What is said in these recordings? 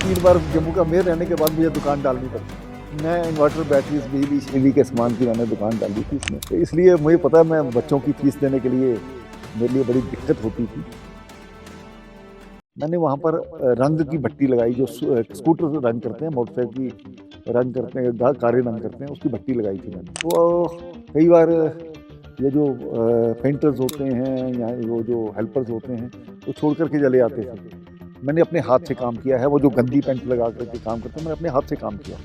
3 बार जम्मू का मेयर रहने के बाद मुझे दुकान डालनी पड़ी। मैं इन्वर्टर, बैटरीज, बिजली, ईवी के सामान की मैंने दुकान डाली थी इसमें, तो इसलिए मुझे पता है मैं बच्चों की फीस देने के लिए मेरे लिए बड़ी दिक्कत होती थी। मैंने वहाँ पर रंग की भट्टी लगाई, जो स्कूटर से रंग करते हैं, मोटरसाइकिल की रंग करते हैं, कारें रंग करते हैं, उसकी भट्टी लगाई थी मैंने। तो कई बार ये जो पेंटर्स होते हैं या वो जो हेल्पर्स होते हैं वो छोड़ करके चले आते थे। मैंने अपने हाथ से काम किया है, वो जो गंदी पेंट लगा करके काम करते हैं, मैंने अपने हाथ से काम किया।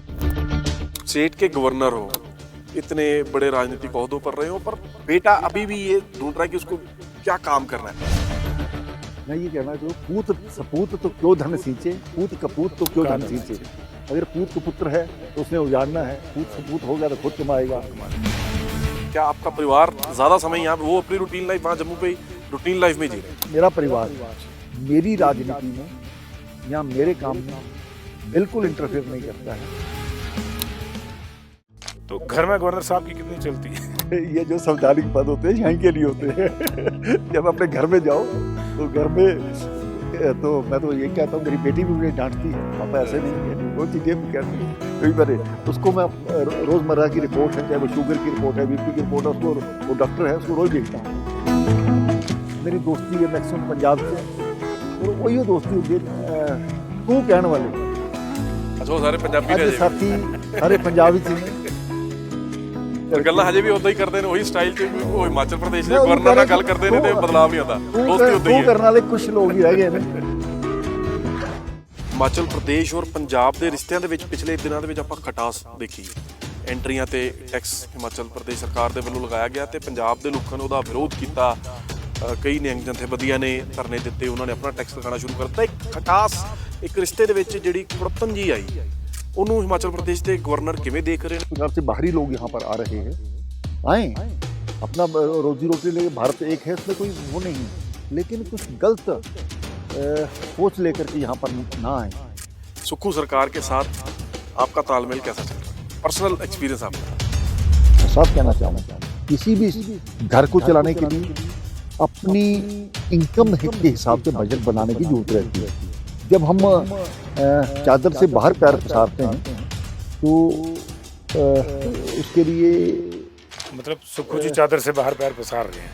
स्टेट के गवर्नर हो, इतने बड़े राजनीतिक ओहदों पर रहे हो, पर बेटा अभी भी ये ढूंढ रहा है कि उसको क्या काम करना है। मैं ये कहना चाहूँ, पूत सपूत तो क्यों धन सींचे, पूत कपूत तो क्यों धन सींचे। अगर पूत का पुत्र है तो उसने उजाड़ना है, पूत सपूत होगा तो खुद कमाएगा। क्या आपका परिवार ज्यादा समय यहाँ पे, वो अपनी रूटीन लाइफ वहाँ जम्मू पे रूटीन लाइफ में जी रहे हैं? मेरा परिवार मेरी राजनीति में या मेरे काम में बिल्कुल इंटरफेयर नहीं करता है। तो घर में गवर्नर साहब की कितनी चलती है? ये जो संवैधानिक पद होते हैं यहीं के लिए होते हैं। जब अपने घर में जाओ तो घर में तो मैं तो ये कहता हूँ, मेरी बेटी भी मुझे डांटती है, पापा ऐसे नहीं है, वो चीज़ें भी कहती है। कई बार उसको मैं रोज़मर्रा की रिपोर्ट है, चाहे वो शुगर की रिपोर्ट है, बीपी की रिपोर्ट है, उसको वो डॉक्टर है उसको रोज़ देखता हूँ। मेरी दोस्ती है मैक्सिमम पंजाब से, और वही दोस्ती होती है तू कहने वाले। अच्छा, वो सारे पंजाबी ने साथी सारे पंजाबी से गल्ला हजे भी उदा ही करते हैं, वही स्टाइल च वो हिमाचल प्रदेश के गवर्नर ਨਾਲ ਗੱਲ ਕਰਦੇ ਨੇ ਤੇ ਬਦਲਾਵ ਨਹੀਂ ਆਉਂਦਾ, ਦੋਸਤੀ ਉਦਾਂ ਹੀ ਹੈ। ਕਰਨ ਵਾਲੇ ਕੁਝ ਲੋਕ ਹੀ ਰਹਿ ਗਏ ਨੇ। ਹਿਮਾਚਲ ਪ੍ਰਦੇਸ਼ ਔਰ ਪੰਜਾਬ ਦੇ ਰਿਸ਼ਤਿਆਂ ਦੇ ਵਿੱਚ ਪਿਛਲੇ ਦਿਨਾਂ ਦੇ ਵਿੱਚ ਆਪਾਂ ਖਟਾਸ ਦੇਖੀ। ਐਂਟਰੀਆਂ ਤੇ ਟੈਕਸ ਹਿਮਾਚਲ ਪ੍ਰਦੇਸ਼ ਸਰਕਾਰ ਦੇ ਵੱਲੋਂ ਲਗਾਇਆ ਗਿਆ ਤੇ ਪੰਜਾਬ ਦੇ ਲੋਕਾਂ ਨੇ ਉਹਦਾ ਵਿਰੋਧ ਕੀਤਾ। ਕਈ ਨਿਹੰਗ ਜਥੇਬੰਦੀਆਂ ਨੇ ਧਰਨੇ ਦਿੱਤੇ, ਉਹਨਾਂ ਨੇ ਆਪਣਾ ਟੈਕਸ ਲਗਾਉਣਾ ਸ਼ੁਰੂ ਕਰ ਦਿੱਤਾ। ਇੱਕ ਖਟਾਸ, ਇੱਕ ਰਿਸ਼ਤੇ ਦੇ ਵਿੱਚ ਜਿਹੜੀ ਕੁੜੱਤਣ ਜੀ ਆਈ, ਉਹਨੂੰ हिमाचल प्रदेश के गवर्नर किवें देख रहे हैं? प्रकार से बाहरी लोग यहाँ पर आ रहे हैं, आए अपना रोजी रोटी लेके, भारत एक है, उसमें कोई वो नहीं, लेकिन कुछ गलत सोच लेकर के यहाँ पर ना आए। सुक्खू सरकार के साथ आपका तालमेल कैसा चल रहा है? पर्सनल एक्सपीरियंस आपका। साफ कहना चाहूँगा, किसी भी घर को चलाने के लिए अपनी इनकम के हिसाब से बजट बनाने की जरूरत रहती है। जब हम चादर से बाहर पैर पसारते हैं तो उसके लिए मतलब सुक्खू जी चादर से बाहर पैर पसार रहे हैं।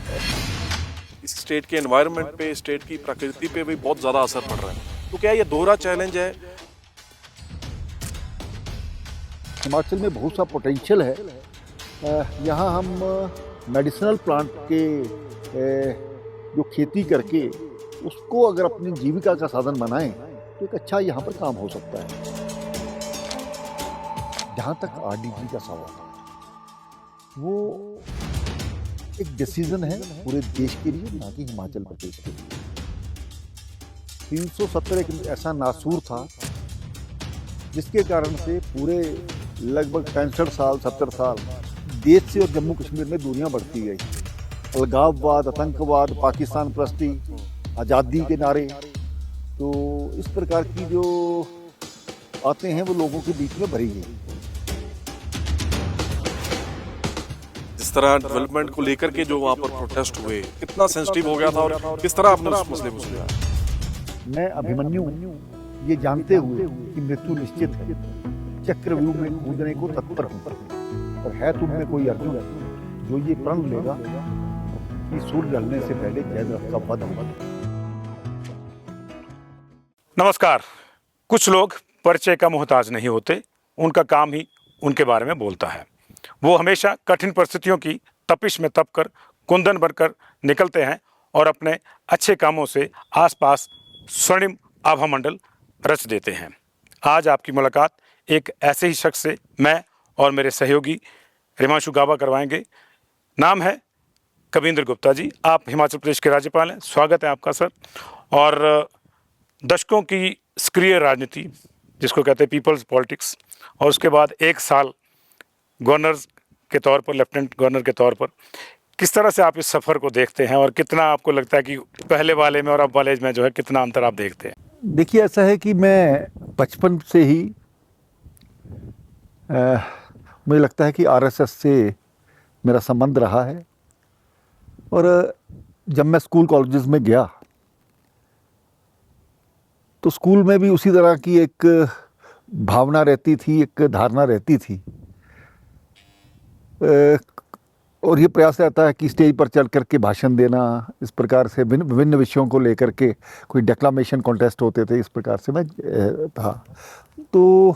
इस स्टेट के एनवायरनमेंट पे, स्टेट की प्रकृति पे भी बहुत ज़्यादा असर पड़ रहा है, तो क्या ये दोहरा चैलेंज है? हिमाचल में बहुत सा पोटेंशियल है। यहाँ हम मेडिसिनल प्लांट के जो खेती करके उसको अगर अपनी जीविका का साधन बनाएं तो एक अच्छा यहाँ पर काम हो सकता है। जहाँ तक आरडीपी का सवाल है, वो एक डिसीजन है पूरे देश के लिए, ना कि हिमाचल प्रदेश के लिए। 370 एक ऐसा नासूर था जिसके कारण से पूरे लगभग 65 साल 70 साल देश से और जम्मू कश्मीर में दूरियां बढ़ती गई। अलगाववाद, आतंकवाद, पाकिस्तान परस्ती, आज़ादी के नारे, तो इस प्रकार की जो आते हैं वो लोगों के बीच में भरी है। जिस तरह डेवलपमेंट को लेकर के जो वहाँ पर प्रोटेस्ट हुए, कितना सेंसिटिव हो गया था और किस तरह आपने उस मसले को सुलझाया? मैं अभिमन्यु ये जानते हुए कि मृत्यु निश्चित है, चक्रव्यूह में कूदने को तत्पर हूँ, पर है तुम में कोई अर्जुन जो ये प्रण लेगा कि सूर्य ढलने से पहले जयद्रथ का वध होगा। नमस्कार। कुछ लोग परिचय का मोहताज नहीं होते, उनका काम ही उनके बारे में बोलता है। वो हमेशा कठिन परिस्थितियों की तपिश में तप कर कुंदन बनकर निकलते हैं और अपने अच्छे कामों से आसपास स्वर्णिम आभामंडल रच देते हैं। आज आपकी मुलाकात एक ऐसे ही शख्स से मैं और मेरे सहयोगी रिमांशु गाबा करवाएंगे। नाम है कविंद्र गुप्ता जी। आप हिमाचल प्रदेश के राज्यपाल हैं, स्वागत है आपका सर। और दशकों की सक्रिय राजनीति, जिसको कहते हैं पीपल्स पॉलिटिक्स, और उसके बाद 1 साल गवर्नर के तौर पर, लेफ्टिनेंट गवर्नर के तौर पर, किस तरह से आप इस सफ़र को देखते हैं और कितना आपको लगता है कि पहले वाले में और अब वाले में जो है कितना अंतर आप देखते हैं? देखिए, ऐसा है कि मैं बचपन से ही मुझे लगता है कि आरएसएस से मेरा संबंध रहा है, और जब मैं स्कूल कॉलेजेस में गया तो स्कूल में भी उसी तरह की एक भावना रहती थी, एक धारणा रहती थी। और ये प्रयास रहता है कि स्टेज पर चल करके भाषण देना, इस प्रकार से विभिन्न विषयों को लेकर के कोई डेक्लामेशन कॉन्टेस्ट होते थे, इस प्रकार से मैं था। तो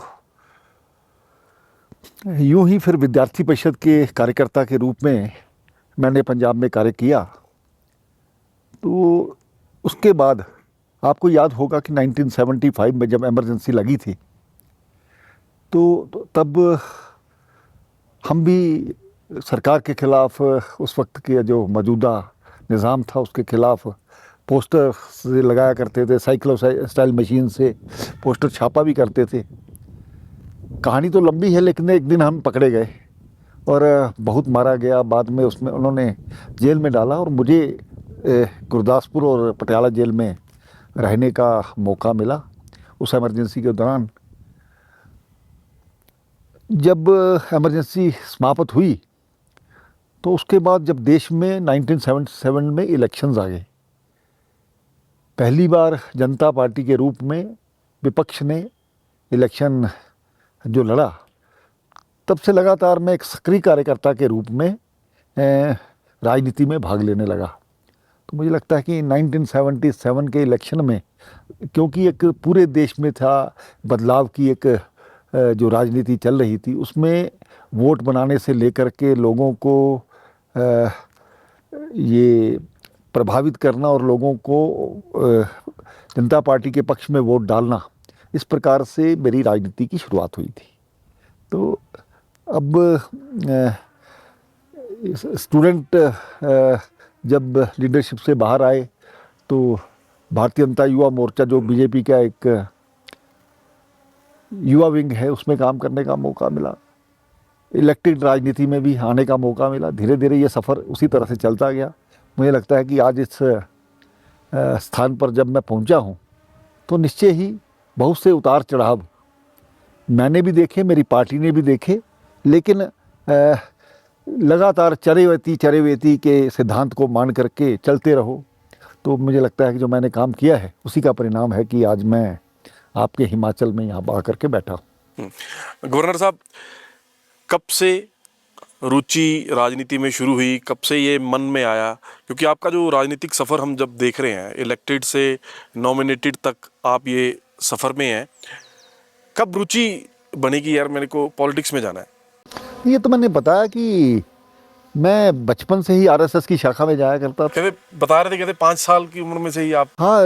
यूं ही फिर विद्यार्थी परिषद के कार्यकर्ता के रूप में मैंने पंजाब में कार्य किया। तो उसके बाद आपको याद होगा कि 1975 में जब इमरजेंसी लगी थी तो तब हम भी सरकार के खिलाफ, उस वक्त के जो मौजूदा निज़ाम था उसके खिलाफ पोस्टर से लगाया करते थे, साइक्लो स्टाइल मशीन से पोस्टर छापा भी करते थे। कहानी तो लंबी है, लेकिन एक दिन हम पकड़े गए और बहुत मारा गया। बाद में उसमें उन्होंने जेल में डाला और मुझे गुरदासपुर और पटियाला जेल में रहने का मौका मिला उस इमरजेंसी के दौरान। जब इमरजेंसी समाप्त हुई तो उसके बाद जब देश में 1977 में इलेक्शंस आ गए, पहली बार जनता पार्टी के रूप में विपक्ष ने इलेक्शन जो लड़ा, तब से लगातार मैं एक सक्रिय कार्यकर्ता के रूप में राजनीति में भाग लेने लगा। तो मुझे लगता है कि 1977 के इलेक्शन में, क्योंकि एक पूरे देश में था बदलाव की एक जो राजनीति चल रही थी, उसमें वोट बनाने से लेकर के लोगों को ये प्रभावित करना और लोगों को जनता पार्टी के पक्ष में वोट डालना, इस प्रकार से मेरी राजनीति की शुरुआत हुई थी। तो अब स्टूडेंट जब लीडरशिप से बाहर आए तो भारतीय जनता युवा मोर्चा, जो बीजेपी का एक युवा विंग है, उसमें काम करने का मौका मिला। इलेक्टेड राजनीति में भी आने का मौका मिला। धीरे धीरे ये सफ़र उसी तरह से चलता गया। मुझे लगता है कि आज इस स्थान पर जब मैं पहुंचा हूं तो निश्चय ही बहुत से उतार चढ़ाव मैंने भी देखे, मेरी पार्टी ने भी देखे, लेकिन लगातार चरेवेती के सिद्धांत को मान करके चलते रहो। तो मुझे लगता है कि जो मैंने काम किया है उसी का परिणाम है कि आज मैं आपके हिमाचल में यहाँ आकर के बैठा हूँ। गवर्नर साहब, कब से रुचि राजनीति में शुरू हुई, कब से ये मन में आया? क्योंकि आपका जो राजनीतिक सफ़र हम जब देख रहे हैं, इलेक्टेड से नॉमिनेटेड तक आप ये सफ़र में हैं, कब रुचि बनी कि यार मेरे को पॉलिटिक्स में जाना है? ये तो मैंने बताया कि मैं बचपन से ही आरएसएस की शाखा में जाया करता था। कहते बता रहे थे, कहते 5 साल की उम्र में से ही आप? हाँ,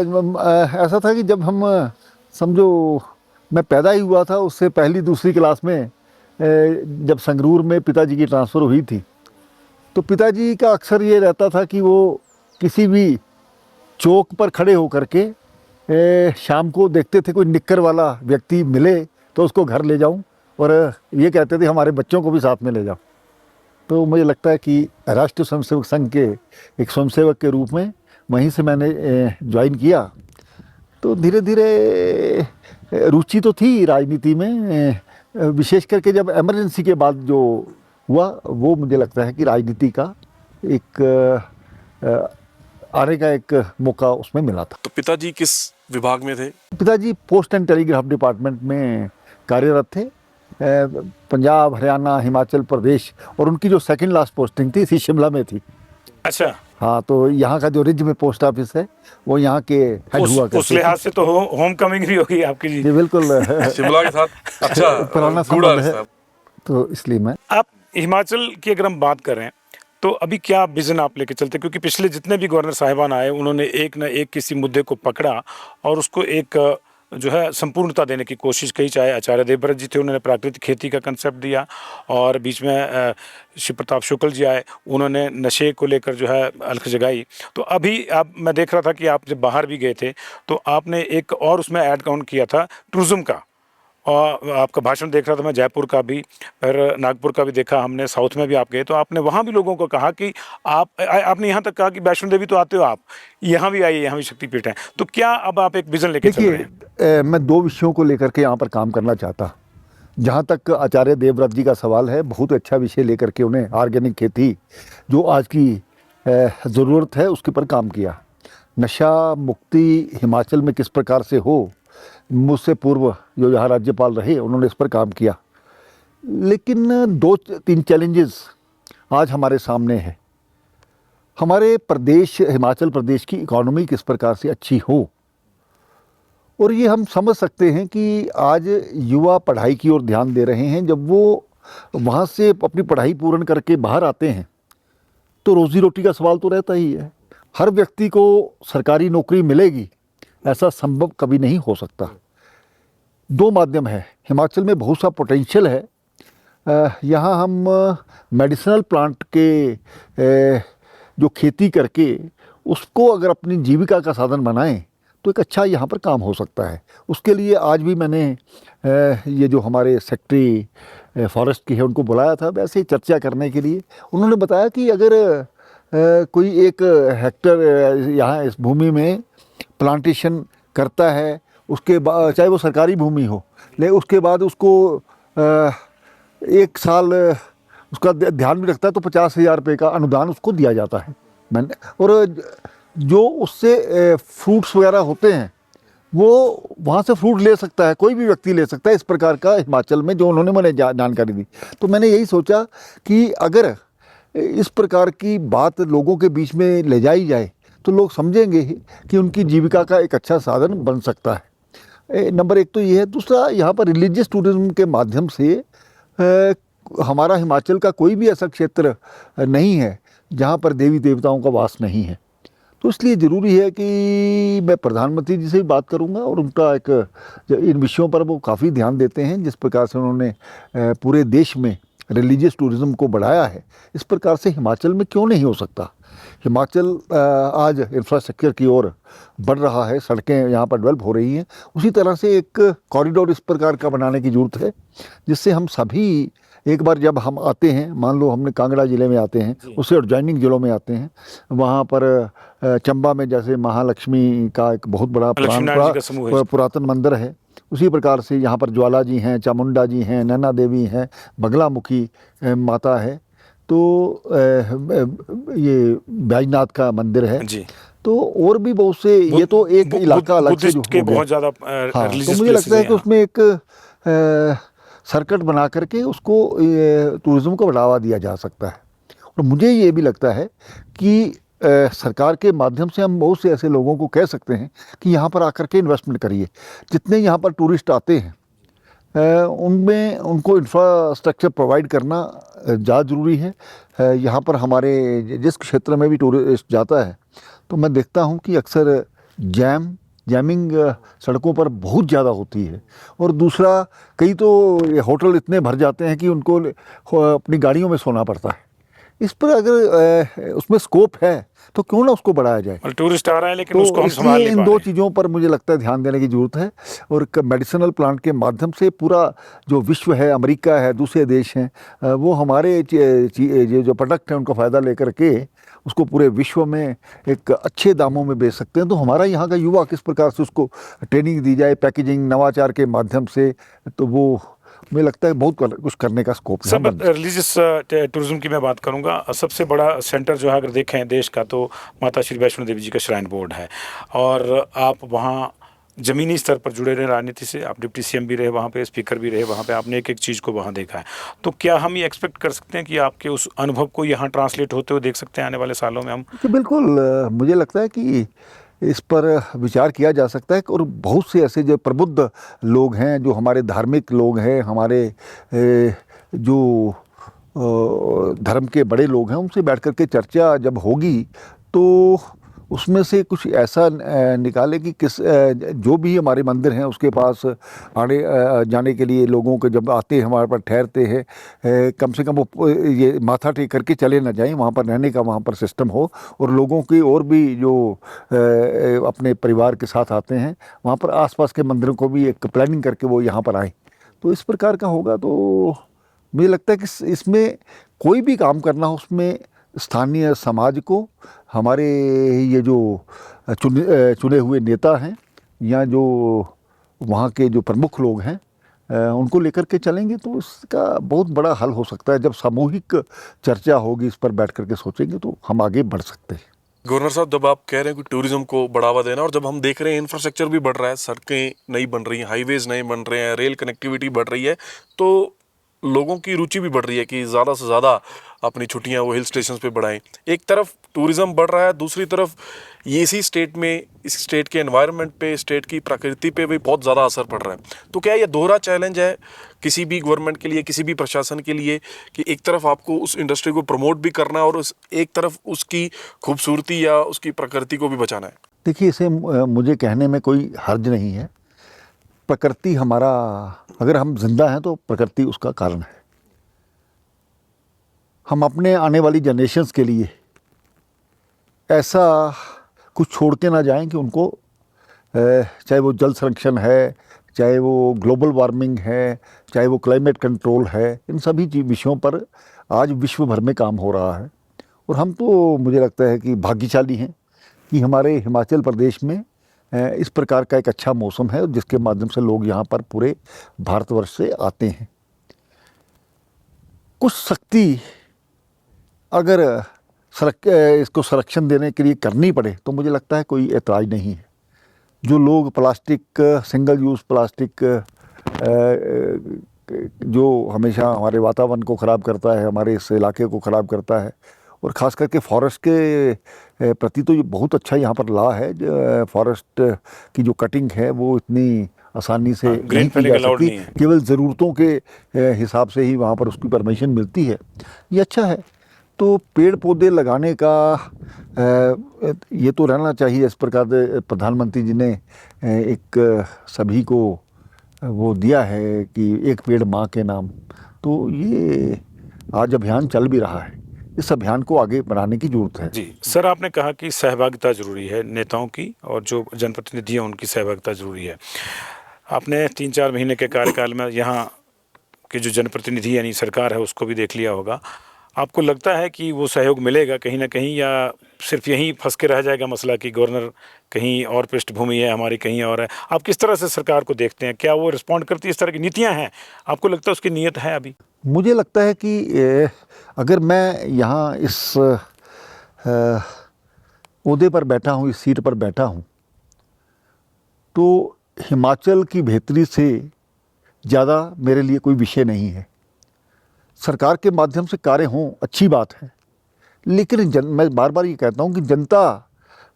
ऐसा था कि जब हम समझो मैं पैदा ही हुआ था, उससे पहली दूसरी क्लास में जब संगरूर में पिताजी की ट्रांसफ़र हुई थी, तो पिताजी का अक्सर ये रहता था कि वो किसी भी चौक पर खड़े होकर के शाम को देखते थे कोई निक्कर वाला व्यक्ति मिले तो उसको घर ले जाऊं, और ये कहते थे हमारे बच्चों को भी साथ में ले जाओ। तो मुझे लगता है कि राष्ट्रीय स्वयंसेवक संघ के एक स्वयंसेवक के रूप में वहीं से मैंने ज्वाइन किया। तो धीरे धीरे रुचि तो थी राजनीति में, विशेष करके जब इमरजेंसी के बाद जो हुआ वो मुझे लगता है कि राजनीति का एक आने का एक मौका उसमें मिला था। तो पिताजी किस विभाग में थे? पिताजी पोस्ट एंड टेलीग्राफ डिपार्टमेंट में कार्यरत थे, पंजाब, हरियाणा, हिमाचल प्रदेश, और उनकी जो सेकंड लास्ट पोस्टिंग थी शिमला में थी। अच्छा। हाँ, तो यहाँ का जो रिज में पोस्ट ऑफिस है वो यहाँ के हेड हुआ करते थे। उस लिहाज से तो होम कमिंग भी होगी आपकी जी। जी बिल्कुल। शिमला के साथ अच्छा पुराना संबंध है, तो इसलिए मैं। आप हिमाचल की अगर हम बात करें तो अभी क्या विजन आप लेके चलते? क्योंकि पिछले जितने भी गवर्नर साहिबान आए उन्होंने एक न एक किसी मुद्दे को पकड़ा और उसको एक जो है संपूर्णता देने की कोशिश की। चाहे आचार्य देवव्रत जी थे, उन्होंने प्राकृतिक खेती का कंसेप्ट दिया, और बीच में शिव प्रताप शुक्ल जी आए, उन्होंने नशे को लेकर जो है अलख जगाई। तो अभी मैं देख रहा था कि आप जब बाहर भी गए थे तो आपने एक और उसमें ऐड काउंट किया था टूरिज़्म का, और आपका भाषण देख रहा था मैं, जयपुर का भी, फिर नागपुर का भी देखा हमने, साउथ में भी आप गए तो आपने वहाँ भी लोगों को कहा कि आपने यहाँ तक कहा कि वैष्णो देवी तो आते हो आप, यहाँ भी आइए, यहाँ भी शक्तिपीठ हैं। तो क्या अब आप एक विजन लेके चल रहे हैं? मैं 2 विषयों को लेकर के यहाँ पर काम करना चाहता। जहाँ तक आचार्य देवव्रत जी का सवाल है, बहुत अच्छा विषय लेकर के उन्हें ऑर्गेनिक खेती जो आज की ज़रूरत है उसके पर काम किया। नशा मुक्ति हिमाचल में किस प्रकार से हो मुझसे पूर्व जो यहाँ राज्यपाल रहे उन्होंने इस पर काम किया, लेकिन 2-3 चैलेंजेस आज हमारे सामने है। हमारे प्रदेश हिमाचल प्रदेश की इकॉनमी किस प्रकार से अच्छी हो, और ये हम समझ सकते हैं कि आज युवा पढ़ाई की ओर ध्यान दे रहे हैं। जब वो वहाँ से अपनी पढ़ाई पूर्ण करके बाहर आते हैं तो रोजी रोटी का सवाल तो रहता ही है। हर व्यक्ति को सरकारी नौकरी मिलेगी ऐसा संभव कभी नहीं हो सकता। 2 माध्यम है, हिमाचल में बहुत सा पोटेंशियल है। यहाँ हम मेडिसिनल प्लांट के जो खेती करके उसको अगर अपनी जीविका का साधन बनाएं तो एक अच्छा यहाँ पर काम हो सकता है। उसके लिए आज भी मैंने ये जो हमारे सेक्रेटरी फॉरेस्ट की है उनको बुलाया था, वैसे ही चर्चा करने के लिए। उन्होंने बताया कि अगर कोई 1 हेक्टर यहाँ इस भूमि में प्लांटेशन करता है, उसके बाद चाहे वो सरकारी भूमि हो, लेकिन उसके बाद उसको 1 साल उसका ध्यान भी रखता है तो 50,000 रुपये का अनुदान उसको दिया जाता है। मैंने और जो उससे फ्रूट्स वगैरह होते हैं वो वहाँ से फ्रूट ले सकता है, कोई भी व्यक्ति ले सकता है। इस प्रकार का हिमाचल में जो उन्होंने मुझे जानकारी दी, तो मैंने यही सोचा कि अगर इस प्रकार की बात लोगों के बीच में ले जाई जाए तो लोग समझेंगे कि उनकी जीविका का एक अच्छा साधन बन सकता है। नंबर 1 तो ये है। दूसरा, यहाँ पर रिलीजियस टूरिज्म के माध्यम से हमारा हिमाचल का कोई भी ऐसा क्षेत्र नहीं है जहाँ पर देवी देवताओं का वास नहीं है। तो इसलिए ज़रूरी है कि मैं प्रधानमंत्री जी से भी बात करूंगा, और उनका इन विषयों पर वो काफ़ी ध्यान देते हैं। जिस प्रकार से उन्होंने पूरे देश में रिलीजियस टूरिज़्म को बढ़ाया है, इस प्रकार से हिमाचल में क्यों नहीं हो सकता। हिमाचल आज इंफ्रास्ट्रक्चर की ओर बढ़ रहा है, सड़कें यहाँ पर डेवलप हो रही हैं। उसी तरह से एक कॉरिडोर इस प्रकार का बनाने की ज़रूरत है जिससे हम सभी एक बार जब हम आते हैं, मान लो हमने कांगड़ा ज़िले में आते हैं, उससे एडजॉइनिंग ज़िलों में आते हैं, वहाँ पर चंबा में जैसे महालक्ष्मी का एक बहुत बड़ा पुरातन मंदिर है, उसी प्रकार से यहाँ पर ज्वाला जी हैं, चामुंडा जी हैं, नैना देवी हैं, बगलामुखी माता है, तो ये बैजनाथ का मंदिर है जी। तो और भी बहुत से, ये तो एक इलाका अलग से जो हो बहुत ज़्यादा। हाँ, तो मुझे लगता है कि उसमें एक सर्किट बना करके उसको टूरिज़्म को बढ़ावा दिया जा सकता है। और मुझे ये भी लगता है कि सरकार के माध्यम से हम बहुत से ऐसे लोगों को कह सकते हैं कि यहाँ पर आकर के इन्वेस्टमेंट करिए। जितने यहाँ पर टूरिस्ट आते हैं उनमें उनको इंफ्रास्ट्रक्चर प्रोवाइड करना ज़्यादा ज़रूरी है। यहाँ पर हमारे जिस क्षेत्र में भी टूरिस्ट जाता है तो मैं देखता हूँ कि अक्सर जैमिंग सड़कों पर बहुत ज़्यादा होती है। और दूसरा, कई तो होटल इतने भर जाते हैं कि उनको अपनी गाड़ियों में सोना पड़ता है। इस पर अगर उसमें स्कोप है तो क्यों ना उसको बढ़ाया जाए। टूरिस्ट आ रहा है लेकिन तो उसको हम संभाल नहीं पा रहे। इन 2 चीज़ों पर मुझे लगता है ध्यान देने की ज़रूरत है। और मेडिसिनल प्लांट के माध्यम से पूरा जो विश्व है, अमेरिका है, दूसरे देश हैं, वो हमारे जो प्रोडक्ट हैं उनका फ़ायदा लेकर के उसको पूरे विश्व में एक अच्छे दामों में बेच सकते हैं। तो हमारा यहाँ का युवा किस प्रकार से उसको ट्रेनिंग दी जाए पैकेजिंग नवाचार के माध्यम से, तो वो मुझे लगता है बहुत कुछ करने का स्कोप है। सब रिलीजियस टूरिज्म की मैं बात करूंगा। सबसे बड़ा सेंटर जो है अगर देखें देश का तो माता श्री वैष्णो देवी जी का श्राइन बोर्ड है, और आप वहाँ ज़मीनी स्तर पर जुड़े रहे राजनीति से। आप डिप्टी सीएम भी रहे वहाँ पे, स्पीकर भी रहे वहाँ पे, आपने एक एक चीज़ को वहाँ देखा है। तो क्या हम ये एक्सपेक्ट कर सकते हैं कि आपके उस अनुभव को यहाँ ट्रांसलेट होते हुए देख सकते हैं आने वाले सालों में हम? बिल्कुल, मुझे लगता है कि इस पर विचार किया जा सकता है। और बहुत से ऐसे जो प्रबुद्ध लोग हैं, जो हमारे धार्मिक लोग हैं, हमारे जो धर्म के बड़े लोग हैं, उनसे बैठ कर के चर्चा जब होगी तो उसमें से कुछ ऐसा निकाले कि किस जो भी हमारे मंदिर हैं उसके पास आने जाने के लिए लोगों को जब आते हैं, हमारे पर ठहरते हैं, कम से कम वो ये माथा टेक करके चले ना जाएं, वहाँ पर रहने का वहाँ पर सिस्टम हो। और लोगों की और भी जो अपने परिवार के साथ आते हैं वहाँ पर आसपास के मंदिरों को भी एक प्लानिंग करके वो यहाँ पर आएँ। तो इस प्रकार का होगा तो मुझे लगता है कि इसमें कोई भी काम करना हो उसमें स्थानीय समाज को, हमारे ये जो चुने हुए नेता हैं या जो वहाँ के जो प्रमुख लोग हैं उनको लेकर के चलेंगे तो इसका बहुत बड़ा हल हो सकता है। जब सामूहिक चर्चा होगी, इस पर बैठ कर के सोचेंगे तो हम आगे बढ़ सकते हैं। गवर्नर साहब, जब आप कह रहे हैं कि टूरिज्म को बढ़ावा देना, और जब हम देख रहे हैं इंफ्रास्ट्रक्चर भी बढ़ रहा है, सड़कें नई बन रही हैं, हाईवेज नए बन रहे हैं, रेल कनेक्टिविटी बढ़ रही है, तो लोगों की रुचि भी बढ़ रही है कि ज़्यादा से ज़्यादा अपनी छुट्टियां वो हिल स्टेशन पे बढ़ाएं। एक तरफ टूरिज्म बढ़ रहा है, दूसरी तरफ ये इसी स्टेट में, इस स्टेट के एनवायरनमेंट पे, स्टेट की प्रकृति पे भी बहुत ज़्यादा असर पड़ रहा है। तो क्या ये दोहरा चैलेंज है किसी भी गवर्नमेंट के लिए, किसी भी प्रशासन के लिए, कि एक तरफ आपको उस इंडस्ट्री को प्रमोट भी करना है और उस एक तरफ उसकी खूबसूरती या उसकी प्रकृति को भी बचाना है? देखिए, इसे मुझे कहने में कोई हर्ज नहीं है। प्रकृति हमारा, अगर हम जिंदा हैं तो प्रकृति उसका कारण है। हम अपने आने वाली जनरेशन्स के लिए ऐसा कुछ छोड़ के ना जाएं कि उनको चाहे वो जल संरक्षण है, चाहे वो ग्लोबल वार्मिंग है, चाहे वो क्लाइमेट कंट्रोल है, इन सभी विषयों पर आज विश्व भर में काम हो रहा है। और हम तो, मुझे लगता है कि भाग्यशाली हैं कि हमारे हिमाचल प्रदेश में इस प्रकार का एक अच्छा मौसम है जिसके माध्यम से लोग यहाँ पर पूरे भारतवर्ष से आते हैं। कुछ सख्ती अगर इसको संरक्षण देने के लिए करनी पड़े तो मुझे लगता है कोई ऐतराज़ नहीं है। जो लोग प्लास्टिक, सिंगल यूज़ प्लास्टिक जो हमेशा हमारे वातावरण को ख़राब करता है, हमारे इस इलाके को ख़राब करता है, और ख़ास करके फॉरेस्ट के प्रति तो ये बहुत अच्छा यहाँ पर लॉ है। फॉरेस्ट की जो कटिंग है वो इतनी आसानी से नहीं की जा सकती, केवल ज़रूरतों के हिसाब से ही वहाँ पर उसकी परमिशन मिलती है। ये अच्छा है। तो पेड़ पौधे लगाने का ये तो रहना चाहिए। इस प्रकार प्रधानमंत्री जी ने एक सभी को वो दिया है कि एक पेड़ माँ के नाम, तो ये आज अभियान चल भी रहा है। इस अभियान को आगे बढ़ाने की जरूरत है। जी सर, आपने कहा कि सहभागिता जरूरी है, नेताओं की और जो जनप्रतिनिधि हैं उनकी सहभागिता जरूरी है। आपने 3-4 महीने के कार्यकाल में यहाँ के जो जनप्रतिनिधि यानी सरकार है उसको भी देख लिया होगा। आपको लगता है कि वो सहयोग मिलेगा कहीं ना कहीं, या सिर्फ यहीं फंस के रह जाएगा मसला कि गवर्नर कहीं और पृष्ठभूमि है, हमारी कहीं और है? आप किस तरह से सरकार को देखते हैं? क्या वो रिस्पॉन्ड करती है? इस तरह की नीतियां हैं, आपको लगता है उसकी नीयत है अभी? मुझे लगता है कि अगर मैं यहाँ इस ओहदे पर बैठा हूँ, इस सीट पर बैठा हूँ, तो हिमाचल की बेहतरी से ज़्यादा मेरे लिए कोई विषय नहीं है। सरकार के माध्यम से कार्य हों, अच्छी बात है, लेकिन मैं बार बार ये कहता हूँ कि जनता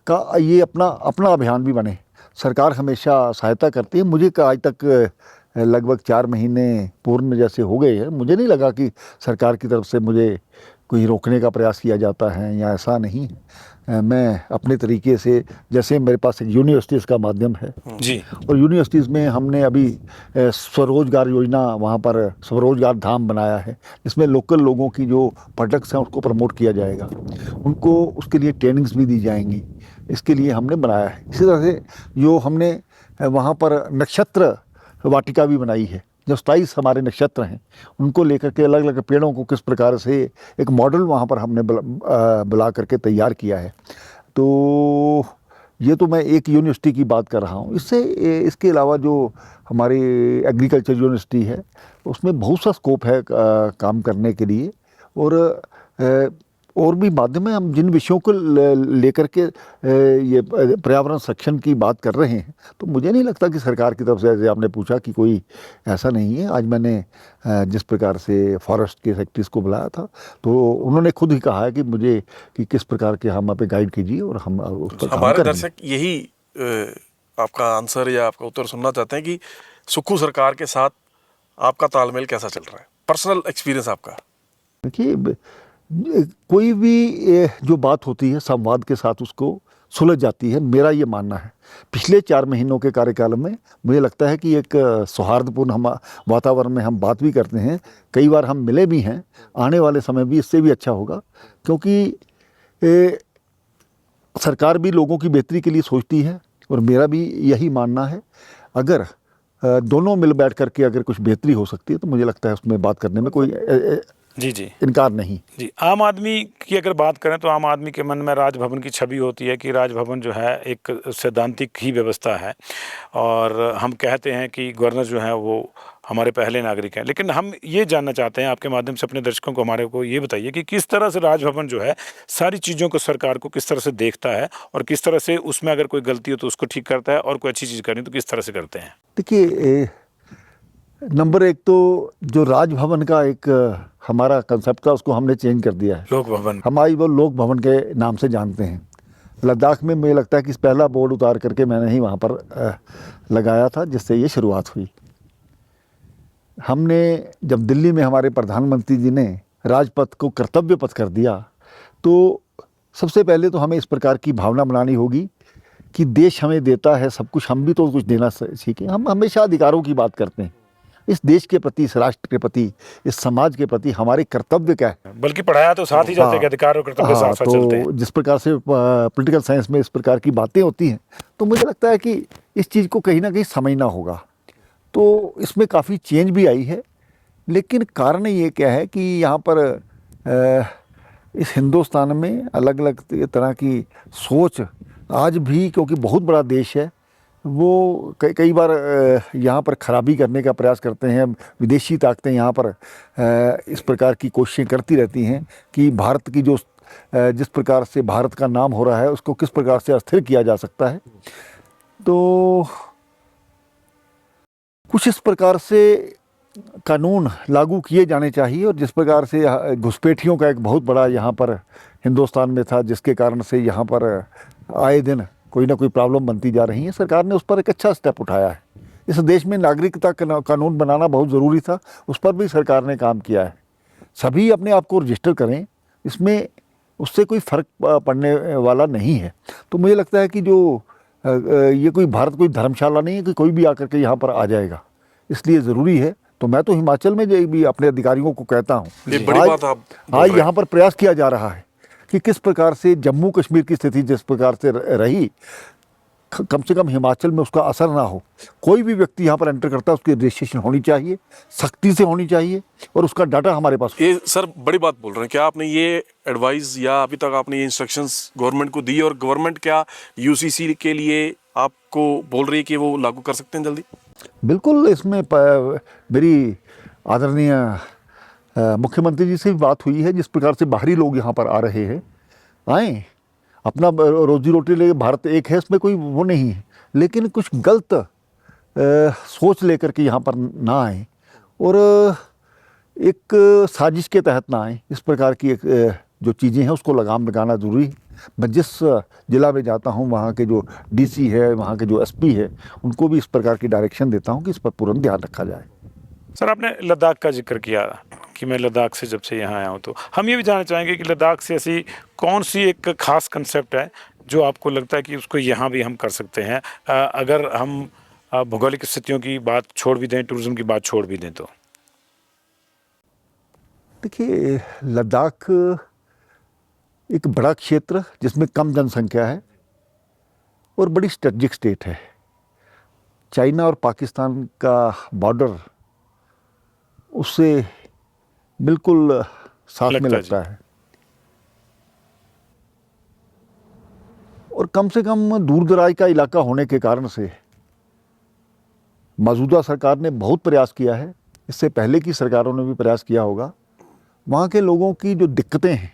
का ये अपना अभियान भी बने। सरकार हमेशा सहायता करती है। मुझे आज तक लगभग 4 महीने पूर्ण जैसे हो गए हैं, मुझे नहीं लगा कि सरकार की तरफ से मुझे कोई रोकने का प्रयास किया जाता है, या ऐसा नहीं है। मैं अपने तरीके से, जैसे मेरे पास एक यूनिवर्सिटीज़ का माध्यम है जी, और यूनिवर्सिटीज़ में हमने अभी स्वरोजगार योजना, वहाँ पर स्वरोजगार धाम बनाया है, जिसमें लोकल लोगों की जो प्रोडक्ट्स हैं उसको प्रमोट किया जाएगा, उनको उसके लिए ट्रेनिंग्स भी दी जाएंगी। इसके लिए हमने बनाया है। इसी तरह से जो हमने वहाँ पर नक्षत्र वाटिका भी बनाई है, जो 27 हमारे नक्षत्र हैं उनको लेकर के अलग अलग पेड़ों को किस प्रकार से एक मॉडल वहाँ पर हमने बुला करके तैयार किया है। तो ये तो मैं एक यूनिवर्सिटी की बात कर रहा हूँ। इसके अलावा जो हमारी एग्रीकल्चर यूनिवर्सिटी है उसमें बहुत सा स्कोप है काम करने के लिए, और भी माध्यम है। हम जिन विषयों को लेकर के ये पर्यावरण संरक्षण की बात कर रहे हैं, तो मुझे नहीं लगता कि सरकार की तरफ से, जैसे आपने पूछा, कि कोई ऐसा नहीं है। आज मैंने जिस प्रकार से फॉरेस्ट के सेक्रेटरीज को बुलाया था, तो उन्होंने खुद ही कहा है कि मुझे कि किस प्रकार के हम पे गाइड कीजिए और हम उस पर काम करेंगे। हमारे दर्शक यही आपका आंसर या आपका उत्तर सुनना चाहते हैं कि सुक्खू सरकार के साथ आपका तालमेल कैसा चल रहा है, पर्सनल एक्सपीरियंस आपका? देखिए, कोई भी जो बात होती है संवाद के साथ उसको सुलझ जाती है, मेरा ये मानना है। पिछले 4 महीनों के कार्यकाल में मुझे लगता है कि एक सौहार्दपूर्ण हम वातावरण में हम बात भी करते हैं, कई बार हम मिले भी हैं। आने वाले समय भी इससे भी अच्छा होगा, क्योंकि सरकार भी लोगों की बेहतरी के लिए सोचती है, और मेरा भी यही मानना है। अगर दोनों मिल बैठ करके अगर कुछ बेहतरी हो सकती है तो मुझे लगता है उसमें बात करने में कोई जी इनकार नहीं। जी, आम आदमी की अगर बात करें तो आम आदमी के मन में राजभवन की छवि होती है कि राजभवन जो है एक सैद्धांतिक ही व्यवस्था है, और हम कहते हैं कि गवर्नर जो है वो हमारे पहले नागरिक हैं। लेकिन हम ये जानना चाहते हैं आपके माध्यम से अपने दर्शकों को, हमारे को ये बताइए कि किस तरह से राजभवन जो है सारी चीज़ों को, सरकार को किस तरह से देखता है और किस तरह से उसमें अगर कोई गलती हो तो उसको ठीक करता है, और कोई अच्छी चीज़ करनी तो किस तरह से करते हैं। देखिए, नंबर एक तो जो राजभवन का एक हमारा कंसेप्ट था उसको हमने चेंज कर दिया है। लोक भवन, हमारी वो लोक भवन के नाम से जानते हैं। लद्दाख में मुझे लगता है कि पहला बोर्ड उतार करके मैंने ही वहाँ पर लगाया था, जिससे ये शुरुआत हुई। हमने जब दिल्ली में हमारे प्रधानमंत्री जी ने राजपथ को कर्तव्य पथ कर दिया, तो सबसे पहले तो हमें इस प्रकार की भावना बनानी होगी कि देश हमें देता है सब कुछ, हम भी तो कुछ देना सीखें। हम हमेशा अधिकारों की बात करते हैं। इस देश के प्रति, इस राष्ट्र के प्रति, इस समाज के प्रति हमारे कर्तव्य क्या है। बल्कि पढ़ाया तो साथ ही जाते हैं कि अधिकार और कर्तव्य साथ साथ चलते हैं। तो जिस प्रकार से पॉलिटिकल साइंस में इस प्रकार की बातें होती हैं, तो मुझे लगता है कि इस चीज़ को कहीं ना कहीं समझना होगा। तो इसमें काफ़ी चेंज भी आई है, लेकिन कारण ये क्या है कि यहाँ पर इस हिंदुस्तान में अलग अलग तरह की सोच आज भी, क्योंकि बहुत बड़ा देश है, वो कई बार यहाँ पर खराबी करने का प्रयास करते हैं। विदेशी ताकतें यहाँ पर इस प्रकार की कोशिशें करती रहती हैं कि भारत की जो जिस प्रकार से भारत का नाम हो रहा है उसको किस प्रकार से अस्थिर किया जा सकता है। तो कुछ इस प्रकार से कानून लागू किए जाने चाहिए, और जिस प्रकार से घुसपैठियों का एक बहुत बड़ा यहाँ पर हिंदुस्तान में था, जिसके कारण से यहाँ पर आए दिन कोई ना कोई प्रॉब्लम बनती जा रही है, सरकार ने उस पर एक अच्छा स्टेप उठाया है। इस देश में नागरिकता कानून बनाना बहुत ज़रूरी था, उस पर भी सरकार ने काम किया है। सभी अपने आप को रजिस्टर करें, इसमें उससे कोई फ़र्क पड़ने वाला नहीं है। तो मुझे लगता है कि जो ये कोई भारत कोई धर्मशाला नहीं है कि कोई भी आकर के यहाँ पर आ जाएगा, इसलिए ज़रूरी है। तो मैं तो हिमाचल में भी अपने अधिकारियों को कहता हूँ, आज यहाँ पर प्रयास किया जा रहा है कि किस प्रकार से जम्मू कश्मीर की स्थिति जिस प्रकार से रही, कम से कम हिमाचल में उसका असर ना हो। कोई भी व्यक्ति यहाँ पर एंटर करता है, उसकी रजिस्ट्रेशन होनी चाहिए, सख्ती से होनी चाहिए, और उसका डाटा हमारे पास। ये सर बड़ी बात बोल रहे हैं। क्या आपने ये एडवाइस या अभी तक आपने ये इंस्ट्रक्शंस गवर्नमेंट को दी, और गवर्नमेंट क्या यूसीसी के लिए आपको बोल रही है कि वो लागू कर सकते हैं जल्दी? बिल्कुल, इसमें मेरी आदरणीय मुख्यमंत्री जी से भी बात हुई है। जिस प्रकार से बाहरी लोग यहाँ पर आ रहे हैं, आए अपना रोजी रोटी ले, भारत एक है, इसमें कोई वो नहीं है, लेकिन कुछ गलत सोच लेकर के यहाँ पर ना आए और एक साजिश के तहत ना आए। इस प्रकार की एक जो चीज़ें हैं उसको लगाम लगाना ज़रूरी है। मैं जिस ज़िला में जाता हूँ, वहाँ के जो डीसी है, वहाँ के जो एसपी है, उनको भी इस प्रकार की डायरेक्शन देता हूँ कि इस पर पूरा ध्यान रखा जाए। सर, आपने लद्दाख का जिक्र किया कि मैं लद्दाख से जब से यहाँ आया हूँ, तो हम ये भी जानना चाहेंगे कि लद्दाख से ऐसी कौन सी एक खास कंसेप्ट है जो आपको लगता है कि उसको यहाँ भी हम कर सकते हैं, अगर हम भौगोलिक स्थितियों की बात छोड़ भी दें, टूरिज्म की बात छोड़ भी दें तो? देखिए, लद्दाख एक बड़ा क्षेत्र जिसमें कम जनसंख्या है और बड़ी स्ट्रेटजिक स्टेट है। चाइना और पाकिस्तान का बॉर्डर उससे बिल्कुल साथ में लगता है, और कम से कम दूर दराज का इलाका होने के कारण से मौजूदा सरकार ने बहुत प्रयास किया है, इससे पहले की सरकारों ने भी प्रयास किया होगा। वहाँ के लोगों की जो दिक्कतें हैं,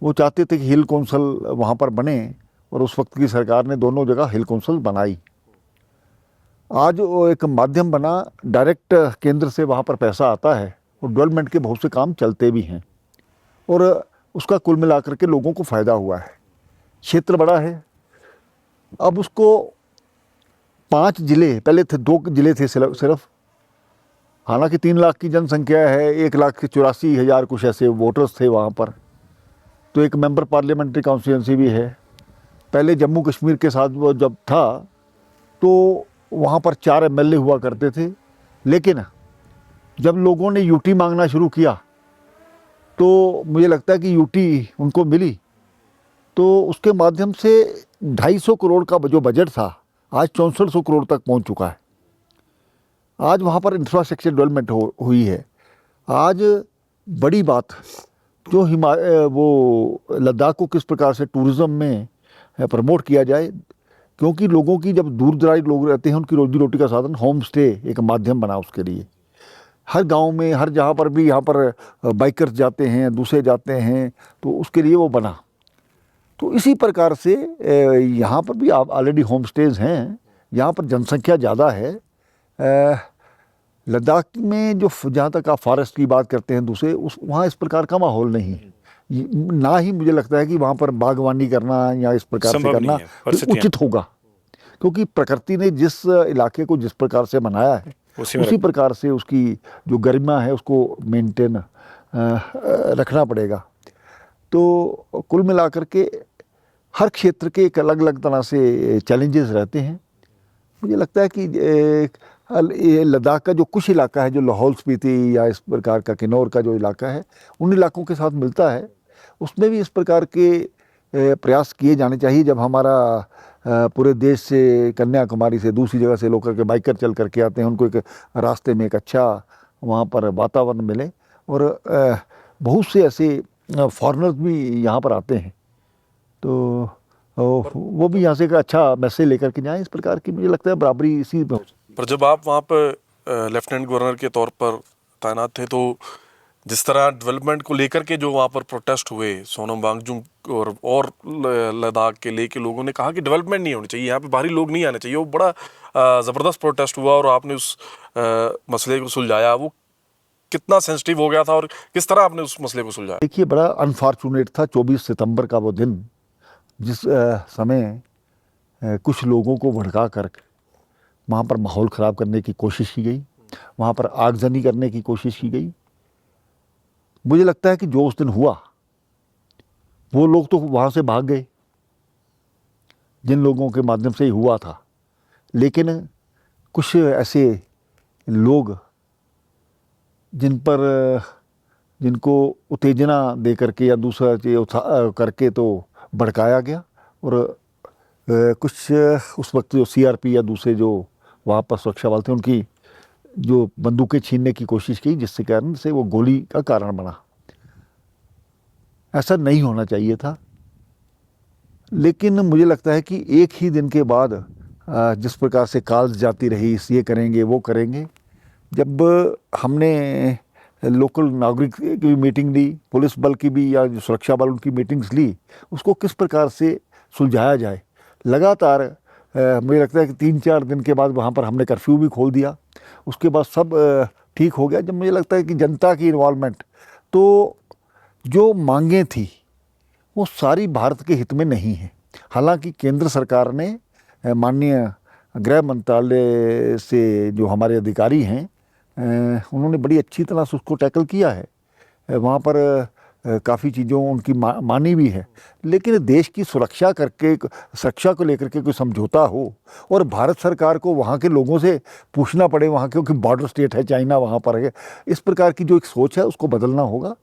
वो चाहते थे कि हिल कौंसल वहाँ पर बने, और उस वक्त की सरकार ने दोनों जगह हिल कौंसल बनाई। आज वो एक माध्यम बना, डायरेक्ट केंद्र से वहाँ पर पैसा आता है और डेवलपमेंट के बहुत से काम चलते भी हैं, और उसका कुल मिलाकर के लोगों को फ़ायदा हुआ है। क्षेत्र बड़ा है, अब उसको 5 ज़िले, पहले थे 2 ज़िले थे सिर्फ, हालांकि 3 लाख की जनसंख्या है, 1,84,000 कुछ ऐसे वोटर्स थे वहाँ पर, तो एक मेंबर पार्लियामेंट्री कॉन्स्टिट्यूंसी भी है। पहले जम्मू कश्मीर के साथ वो जब था तो वहाँ पर 4 एमएलए हुआ करते थे, लेकिन जब लोगों ने यूटी मांगना शुरू किया तो मुझे लगता है कि यूटी उनको मिली, तो उसके माध्यम से 250 करोड़ का जो बजट था आज 6400 करोड़ तक पहुँच चुका है। आज वहाँ पर इंफ्रास्ट्रक्चर डेवलपमेंट हुई है। आज बड़ी बात जो वो लद्दाख को किस प्रकार से टूरिज़्म में प्रमोट किया जाए, क्योंकि लोगों की जब दूर दराज लोग रहते हैं उनकी रोजी रोटी का साधन होम स्टे एक माध्यम बना उसके लिए। हर गांव में हर जहाँ पर भी यहाँ पर बाइकर्स जाते हैं, दूसरे जाते हैं, तो उसके लिए वो बना। तो इसी प्रकार से यहाँ पर भी ऑलरेडी होम स्टेज हैं, यहाँ पर जनसंख्या ज़्यादा है। लद्दाख में जो जहाँ तक आप फॉरेस्ट की बात करते हैं दूसरे, उस वहाँ इस प्रकार का माहौल नहीं है। ना ही मुझे लगता है कि वहाँ पर बागवानी करना या इस प्रकार से संभव नहीं करना है, परिस्थितियाँ उचित होगा, क्योंकि प्रकृति ने जिस इलाके को जिस प्रकार से बनाया है उसी में उसी प्रकार से उसकी जो गरिमा है उसको मेंटेन रखना पड़ेगा। तो कुल मिलाकर के हर क्षेत्र के एक अलग अलग तरह से चैलेंजेस रहते हैं। मुझे लगता है कि ये लद्दाख का जो कुछ इलाका है, जो लाहौल स्पीति या इस प्रकार का किन्नौर का जो इलाका है, उन इलाकों के साथ मिलता है, उसमें भी इस प्रकार के प्रयास किए जाने चाहिए। जब हमारा पूरे देश से, कन्याकुमारी से, दूसरी जगह से लोग करके बाइकर चल करके आते हैं, उनको एक रास्ते में एक अच्छा वहाँ पर वातावरण मिले, और बहुत से ऐसे फॉरेनर्स भी यहाँ पर आते हैं, तो वो भी यहाँ से एक अच्छा मैसेज लेकर के जाएं। इस प्रकार की मुझे लगता है बराबरी इसी में हो सकती है। पर जब आप वहाँ पर लेफ्टिनेंट गवर्नर के तौर पर तैनात थे, तो जिस तरह डेवलपमेंट को लेकर के जो वहाँ पर प्रोटेस्ट हुए, सोनम वांगचुक और लद्दाख के लेके लोगों ने कहा कि डेवलपमेंट नहीं होनी चाहिए, यहाँ पे बाहरी लोग नहीं आने चाहिए, वो बड़ा ज़बरदस्त प्रोटेस्ट हुआ और आपने उस मसले को सुलझाया। वो कितना सेंसिटिव हो गया था और किस तरह आपने उस मसले को सुलझाया? देखिए, बड़ा अनफॉर्चुनेट था 24 सितंबर का वो दिन, जिस समय कुछ लोगों को भड़का कर वहाँ पर माहौल ख़राब करने की कोशिश की गई, वहाँ पर आगजनी करने की कोशिश की गई। मुझे लगता है कि जो उस दिन हुआ, वो लोग तो वहाँ से भाग गए जिन लोगों के माध्यम से ही हुआ था, लेकिन कुछ ऐसे लोग जिनको उत्तेजना दे करके या दूसरा करके तो भड़काया गया, और कुछ उस वक्त जो सीआरपी या दूसरे जो वहाँ पर सुरक्षा वाले थे, उनकी जो बंदूकें छीनने की कोशिश की, जिससे कारण से वो गोली का कारण बना। ऐसा नहीं होना चाहिए था, लेकिन मुझे लगता है कि एक ही दिन के बाद जिस प्रकार से कॉल्स जाती रही, ये करेंगे वो करेंगे, जब हमने लोकल नागरिक की भी मीटिंग ली, पुलिस बल की भी या जो सुरक्षा बल उनकी मीटिंग्स ली, उसको किस प्रकार से सुलझाया जाए। लगातार मुझे लगता है कि 3-4 दिन के बाद वहाँ पर हमने कर्फ्यू भी खोल दिया, उसके बाद सब ठीक हो गया। जब मुझे लगता है कि जनता की इन्वॉल्वमेंट, तो जो मांगें थी वो सारी भारत के हित में नहीं है। हालांकि केंद्र सरकार ने, माननीय गृह मंत्रालय से जो हमारे अधिकारी हैं, उन्होंने बड़ी अच्छी तरह से उसको टैकल किया है। वहाँ पर काफ़ी चीज़ों उनकी मानी भी है, लेकिन देश की सुरक्षा को लेकर के कोई समझौता हो और भारत सरकार को वहाँ के लोगों से पूछना पड़े, वहाँ क्योंकि बॉर्डर स्टेट है, चाइना वहाँ पर है, इस प्रकार की जो एक सोच है उसको बदलना होगा।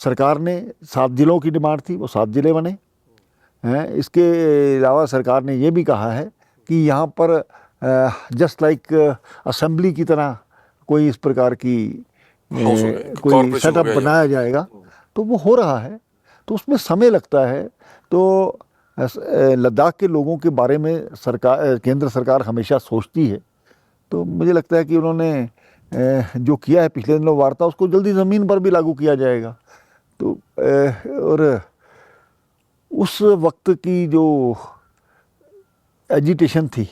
सरकार ने 7 जिलों की डिमांड थी, वो 7 जिले बने हैं। इसके अलावा सरकार ने ये भी कहा है कि यहाँ पर जस्ट लाइक असेंबली की तरह कोई इस प्रकार की कोई सेटअप बनाया जाएगा, तो वो हो रहा है, तो उसमें समय लगता है। तो लद्दाख के लोगों के बारे में केंद्र सरकार हमेशा सोचती है, तो मुझे लगता है कि उन्होंने जो किया है पिछले दिनों वार्ता, उसको जल्दी ज़मीन पर भी लागू किया जाएगा। तो और उस वक्त की जो एजिटेशन थी,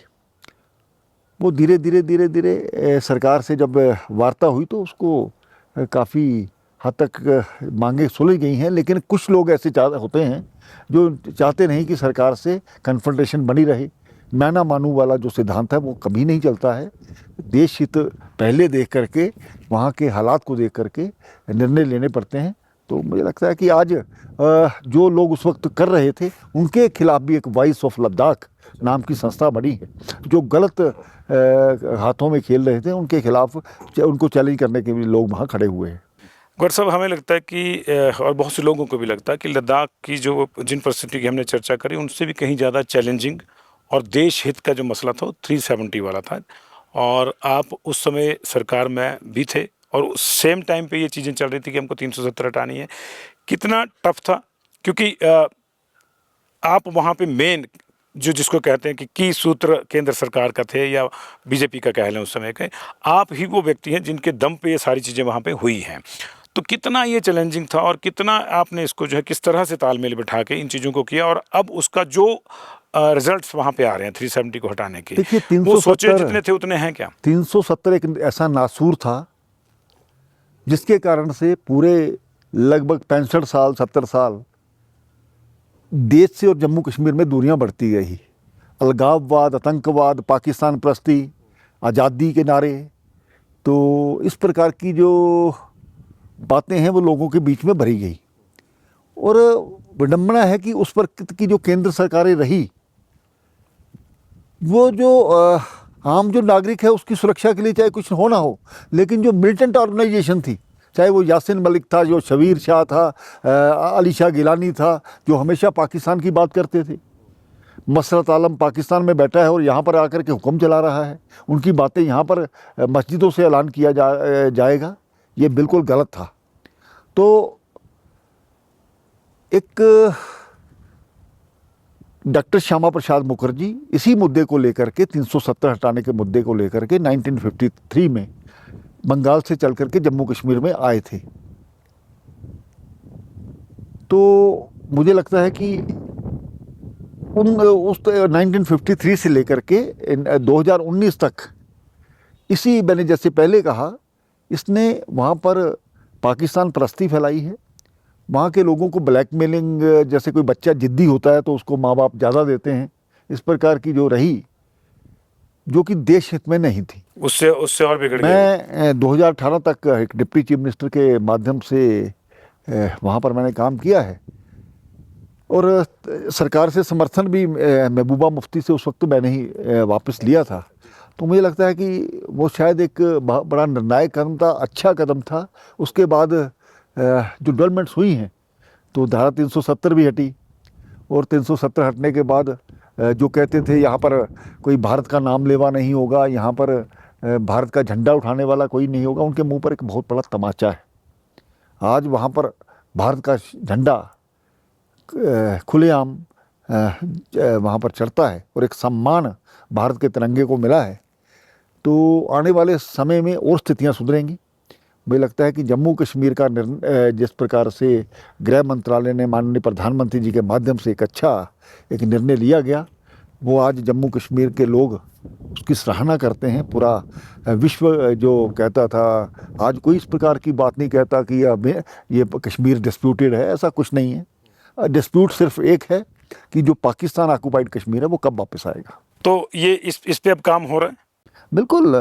वो धीरे धीरे सरकार से जब वार्ता हुई तो उसको काफ़ी हद तक मांगे सुलझ गई हैं। लेकिन कुछ लोग ऐसे होते हैं जो चाहते नहीं कि सरकार से कन्फ्रंटेशन बनी रहे। मैं ना मानूं वाला जो सिद्धांत है वो कभी नहीं चलता है। देश हित पहले देख करके, वहाँ के हालात को देख करके निर्णय लेने पड़ते हैं। तो मुझे लगता है कि आज जो लोग उस वक्त कर रहे थे, उनके खिलाफ भी एक वॉइस ऑफ लद्दाख नाम की संस्था बनी है। जो गलत हाथों में खेल रहे थे, उनके खिलाफ उनको चैलेंज करने के लिए लोग वहाँ खड़े हुए हैं। गौर साहब, हमें लगता है कि और बहुत से लोगों को भी लगता है कि लद्दाख की जो जिन परिस्थिति की हमने चर्चा करी, उनसे भी कहीं ज़्यादा चैलेंजिंग और देश हित का जो मसला था वो 370 वाला था। और आप उस समय सरकार में भी थे और उस सेम टाइम पे ये चीज़ें चल रही थी कि हमको 370 हटानी है। कितना टफ था, क्योंकि आप वहाँ पे मेन जो जिसको कहते हैं कि की सूत्र केंद्र सरकार का थे या बीजेपी का कह लें उस समय के, आप ही वो व्यक्ति हैं जिनके दम पे ये सारी चीज़ें वहाँ पे हुई हैं। तो कितना ये चैलेंजिंग था और कितना आपने इसको जो है किस तरह से तालमेल बिठा के इन चीज़ों को किया, और अब उसका जो रिजल्ट्स वहाँ पे आ रहे हैं 370 को हटाने के, देखिए, वो सोचे 370 जितने थे उतने हैं क्या? 370 एक ऐसा नासूर था जिसके कारण से पूरे लगभग 65 साल 70 साल देश से और जम्मू कश्मीर में दूरियां बढ़ती गई। अलगाववाद, आतंकवाद, पाकिस्तान प्रस्ती, आज़ादी के नारे, तो इस प्रकार की जो बातें हैं वो लोगों के बीच में भरी गई। और विडंबना है कि उस पर की जो केंद्र सरकारें रही, वो जो आम जो नागरिक है उसकी सुरक्षा के लिए चाहे कुछ हो ना हो, लेकिन जो मिलिटेंट ऑर्गेनाइजेशन थी, चाहे वो यासिन मलिक था, जो शबीर शाह था, अली शाह गिलानी था, जो हमेशा पाकिस्तान की बात करते थे। मसरत आलम पाकिस्तान में बैठा है और यहाँ पर आकर के हुक्म चला रहा है, उनकी बातें यहाँ पर मस्जिदों से ऐलान किया जाएगा, ये बिल्कुल गलत था। तो एक डॉक्टर श्यामा प्रसाद मुखर्जी इसी मुद्दे को लेकर के 370 हटाने के मुद्दे को लेकर के 1953 में बंगाल से चल करके जम्मू कश्मीर में आए थे। तो मुझे लगता है कि उस 1953 से लेकर के 2019 तक इसी, मैंने जैसे पहले कहा, इसने वहाँ पर पाकिस्तान परस्ती फैलाई है। वहाँ के लोगों को ब्लैकमेलिंग, जैसे कोई बच्चा जिद्दी होता है तो उसको माँ बाप ज़्यादा देते हैं, इस प्रकार की जो रही, जो कि देश हित में नहीं थी, उससे और बिगड़ गया। मैं 2018 तक एक डिप्टी चीफ मिनिस्टर के माध्यम से वहाँ पर मैंने काम किया है, और सरकार से समर्थन भी महबूबा मुफ्ती से उस वक्त मैंने ही वापस लिया था। तो मुझे लगता है कि वो शायद एक बड़ा निर्णायक कदम था, अच्छा कदम था। उसके बाद जो डेवलपमेंट्स हुई हैं, तो धारा 370 भी हटी, और 370 हटने के बाद जो कहते थे यहाँ पर कोई भारत का नाम लेवा नहीं होगा, यहाँ पर भारत का झंडा उठाने वाला कोई नहीं होगा, उनके मुंह पर एक बहुत बड़ा तमाचा है। आज वहाँ पर भारत का झंडा खुलेआम वहाँ पर चढ़ता है और एक सम्मान भारत के तिरंगे को मिला है। तो आने वाले समय में और स्थितियाँ सुधरेंगी। मुझे लगता है कि जम्मू कश्मीर का निर्णय, जिस प्रकार से गृह मंत्रालय ने माननीय प्रधानमंत्री जी के माध्यम से एक निर्णय लिया गया, वो आज जम्मू कश्मीर के लोग उसकी सराहना करते हैं। पूरा विश्व जो कहता था, आज कोई इस प्रकार की बात नहीं कहता कि ये कश्मीर डिस्प्यूटेड है, ऐसा कुछ नहीं है। डिस्प्यूट सिर्फ एक है कि जो पाकिस्तान ऑक्युपाइड कश्मीर है वो कब वापस आएगा। तो ये इस पे अब काम हो रहा है। बिल्कुल,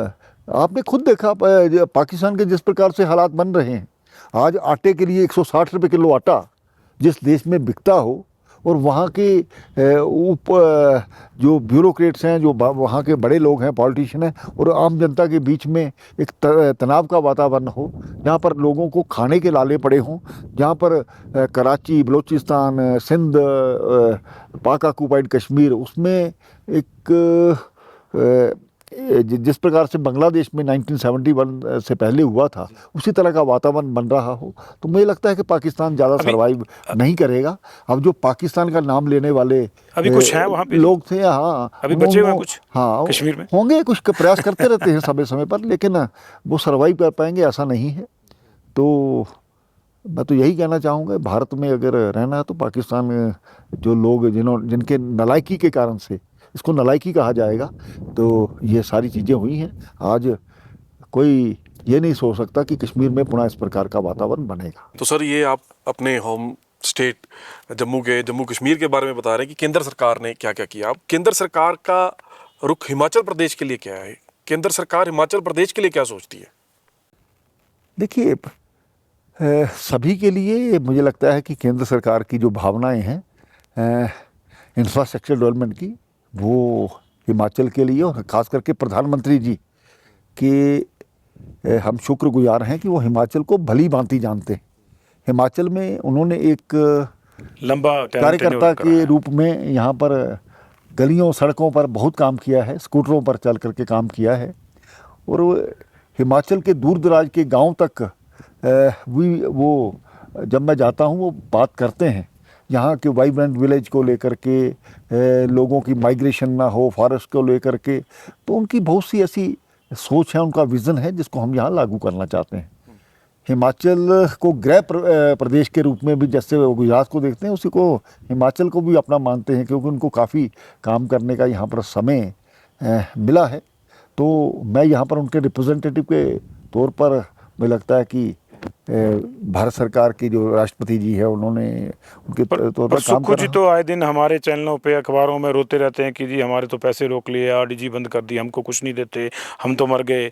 आपने खुद देखा पाकिस्तान के जिस प्रकार से हालात बन रहे हैं। आज आटे के लिए 160 रुपये किलो आटा जिस देश में बिकता हो, और वहाँ के जो ब्यूरोक्रेट्स हैं, जो वहाँ के बड़े लोग हैं, पॉलिटिशियन हैं, और आम जनता के बीच में एक तनाव का वातावरण हो, जहाँ पर लोगों को खाने के लाले पड़े हों, जहाँ पर कराची, बलूचिस्तान, सिंध, पाक ऑक्युपाइड कश्मीर, उसमें एक जिस प्रकार से बांग्लादेश में 1971 से पहले हुआ था, उसी तरह का वातावरण बन रहा हो, तो मुझे लगता है कि पाकिस्तान ज़्यादा सर्वाइव नहीं करेगा। अब जो पाकिस्तान का नाम लेने वाले अभी कुछ है वहाँ पे लोग थे, हाँ, अभी बचे हुए कुछ, हाँ, कश्मीर में होंगे, कुछ प्रयास करते रहते हैं समय समय पर, लेकिन वो सर्वाइव कर पाएंगे ऐसा नहीं है। तो मैं तो यही कहना चाहूँगा, भारत में अगर रहना है तो पाकिस्तान जो लोग जिनके नालायकी के कारण से, इसको नालायकी कहा जाएगा, तो ये सारी चीज़ें हुई हैं। आज कोई ये नहीं सोच सकता कि कश्मीर में पुनः इस प्रकार का वातावरण बनेगा। तो सर, ये आप अपने होम स्टेट जम्मू कश्मीर के बारे में बता रहे हैं कि केंद्र सरकार ने क्या क्या किया। अब केंद्र सरकार का रुख हिमाचल प्रदेश के लिए क्या है? केंद्र सरकार हिमाचल प्रदेश के लिए क्या सोचती है? देखिए, सभी के लिए मुझे लगता है कि केंद्र सरकार की जो भावनाएं हैं इंफ्रास्ट्रक्चर डेवलपमेंट की, वो हिमाचल के लिए, और ख़ास करके प्रधानमंत्री जी के हम शुक्रगुजार हैं कि वो हिमाचल को भली भांति जानते हैं। हिमाचल में उन्होंने एक लंबा कार्यकर्ता के रूप में यहाँ पर गलियों सड़कों पर बहुत काम किया है, स्कूटरों पर चल करके काम किया है, और हिमाचल के दूर दराज के गांव तक वो जब मैं जाता हूँ वो बात करते हैं यहाँ के वाइब्रेंट विलेज को लेकर के, लोगों की माइग्रेशन ना हो, फॉरेस्ट को लेकर के, तो उनकी बहुत सी ऐसी सोच है, उनका विज़न है जिसको हम यहाँ लागू करना चाहते हैं। हिमाचल को गृह प्रदेश के रूप में भी जैसे वो गुजरात को देखते हैं, उसी को हिमाचल को भी अपना मानते हैं, क्योंकि उनको काफ़ी काम करने का यहाँ पर समय मिला है। तो मैं यहाँ पर उनके रिप्रेजेंटेटिव के तौर पर मुझे लगता है कि भारत सरकार की जो राष्ट्रपति जी है उन्होंने उनके तौर पर काम सुक्खू कर जी तो आए दिन हमारे चैनलों पे, अखबारों में रोते रहते हैं कि जी हमारे तो पैसे रोक लिए, आरडीजी बंद कर दी, हमको कुछ नहीं देते, हम तो मर गए।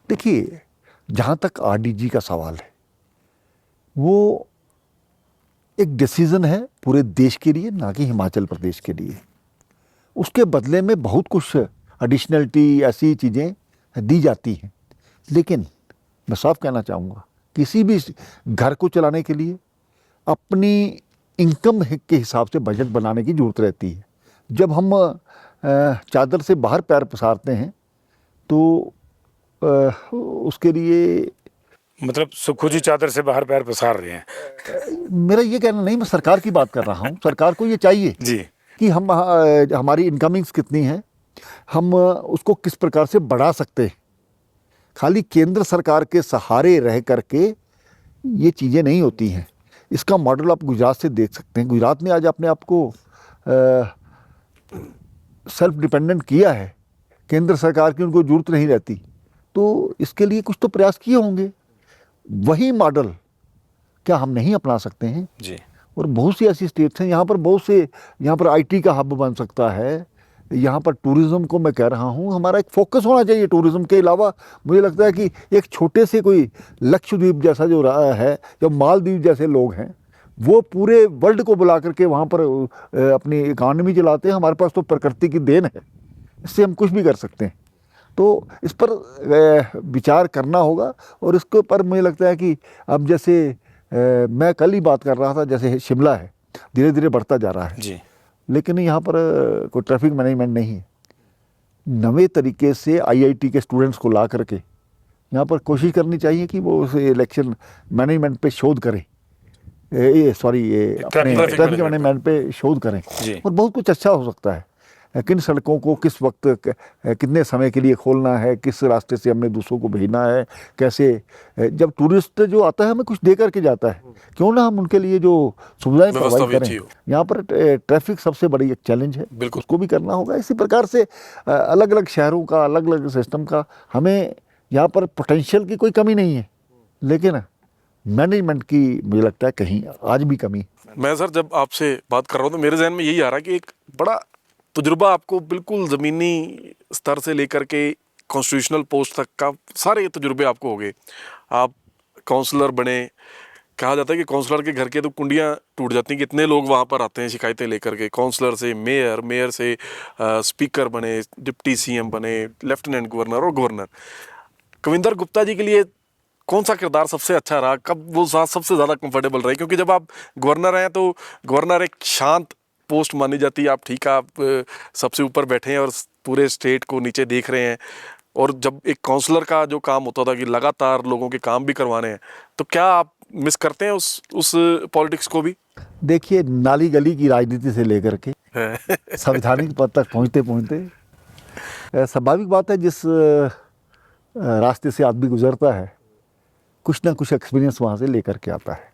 देखिए, जहाँ तक आरडीजी का सवाल है, वो एक डिसीजन है पूरे देश के लिए, ना कि हिमाचल प्रदेश के लिए। उसके बदले में बहुत कुछ एडिशनलिटी, ऐसी चीज़ें दी जाती हैं, लेकिन मैं साफ कहना चाहूँगा, किसी भी घर को चलाने के लिए अपनी इनकम के हिसाब से बजट बनाने की ज़रूरत रहती है। जब हम चादर से बाहर पैर पसारते हैं तो उसके लिए मतलब सुक्खू जी चादर से बाहर पैर पसार रहे हैं। मेरा ये कहना नहीं, मैं सरकार की बात कर रहा हूँ। सरकार को ये चाहिए जी कि हम हमारी इनकमिंग्स कितनी हैं, हम उसको किस प्रकार से बढ़ा सकते हैं। खाली केंद्र सरकार के सहारे रह करके ये चीज़ें नहीं होती हैं। इसका मॉडल आप गुजरात से देख सकते हैं। गुजरात ने आज अपने आप को सेल्फ डिपेंडेंट किया है, केंद्र सरकार की उनको जरूरत नहीं रहती। तो इसके लिए कुछ तो प्रयास किए होंगे। वही मॉडल क्या हम नहीं अपना सकते हैं? जी। और बहुत सी ऐसी स्टेट्स हैं यहाँ पर, बहुत से यहाँ पर आईटी का हब बन सकता है। यहाँ पर टूरिज़्म को मैं कह रहा हूँ, हमारा एक फोकस होना चाहिए टूरिज़्म के अलावा। मुझे लगता है कि एक छोटे से कोई लक्षद्वीप जैसा जो रहा है, जो मालदीव जैसे लोग हैं, वो पूरे वर्ल्ड को बुला करके वहाँ पर अपनी इकॉनमी चलाते हैं। हमारे पास तो प्रकृति की देन है, इससे हम कुछ भी कर सकते हैं। तो इस पर विचार करना होगा। और इसके ऊपर मुझे लगता है कि अब जैसे मैं कल ही बात कर रहा था, जैसे शिमला है, धीरे धीरे बढ़ता जा रहा है जी। लेकिन यहाँ पर कोई ट्रैफिक मैनेजमेंट नहीं है। नवे तरीके से आईआईटी के स्टूडेंट्स को ला करके यहाँ पर कोशिश करनी चाहिए कि वो उस इलेक्शन मैनेजमेंट पे शोध करें, अपने ट्रैफिक मैनेजमेंट पे शोध करें। और बहुत कुछ अच्छा हो सकता है। किन सड़कों को किस वक्त कितने समय के लिए खोलना है, किस रास्ते से हमने दूसरों को भेजना है, कैसे। जब टूरिस्ट जो आता है हमें कुछ दे करके जाता है, क्यों ना हम उनके लिए जो सुविधाएं प्रोवाइड करें। यहाँ पर ट्रैफिक सबसे बड़ी एक चैलेंज है, उसको भी करना होगा। इसी प्रकार से अलग अलग शहरों का, अलग अलग सिस्टम का, हमें यहाँ पर पोटेंशियल की कोई कमी नहीं है, लेकिन मैनेजमेंट की मुझे लगता है कहीं आज भी कमी। मैं सर जब आपसे बात कर रहा हूँ तो मेरे जहन में यही आ रहा है कि एक बड़ा तजुर्बा आपको बिल्कुल ज़मीनी स्तर से लेकर के कॉन्स्टिट्यूशनल पोस्ट तक का सारे तजुर्बे आपको हो गए। आप काउंसलर बने, कहा जाता है कि काउंसलर के घर के तो कुंडियाँ टूट जाती हैं, कितने लोग वहाँ पर आते हैं शिकायतें लेकर के। काउंसलर से मेयर, मेयर से स्पीकर बने, डिप्टी सीएम बने, लेफ्टिनेंट गवर्नर और गवर्नर। कविंदर गुप्ता जी के लिए कौन सा किरदार सबसे अच्छा रहा? कब वो सबसे ज़्यादा कंफर्टेबल रहे? क्योंकि जब आप गवर्नर हैं तो गवर्नर एक शांत पोस्ट मानी जाती है। आप ठीक है, आप सबसे ऊपर बैठे हैं और पूरे स्टेट को नीचे देख रहे हैं। और जब एक काउंसलर का जो काम होता था कि लगातार लोगों के काम भी करवाने हैं, तो क्या आप मिस करते हैं उस पॉलिटिक्स को भी? देखिए, नाली गली की राजनीति से लेकर के संवैधानिक पद तक पहुँचते पहुँचते स्वाभाविक बात है, जिस रास्ते से आदमी गुजरता है कुछ ना कुछ एक्सपीरियंस वहाँ से लेकर के आता है।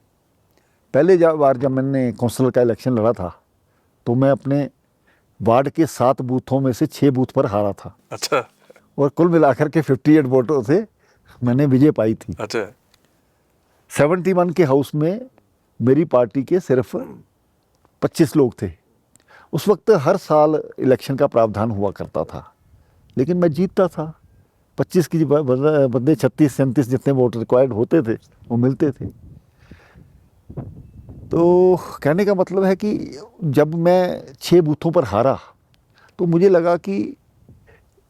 पहले बार जब मैंने काउंसलर का इलेक्शन लड़ा था तो मैं अपने वार्ड के 7 बूथों में से 6 बूथ पर हारा था। अच्छा। और कुल मिलाकर के 58 वोटों से मैंने विजय पाई थी। अच्छा। 71 के हाउस में मेरी पार्टी के सिर्फ 25 लोग थे। उस वक्त हर साल इलेक्शन का प्रावधान हुआ करता था, लेकिन मैं जीतता था। 25 की बदले 36-37 जितने वोट रिक्वायर्ड होते थे वो मिलते थे। तो कहने का मतलब है कि जब मैं 6 बूथों पर हारा तो मुझे लगा कि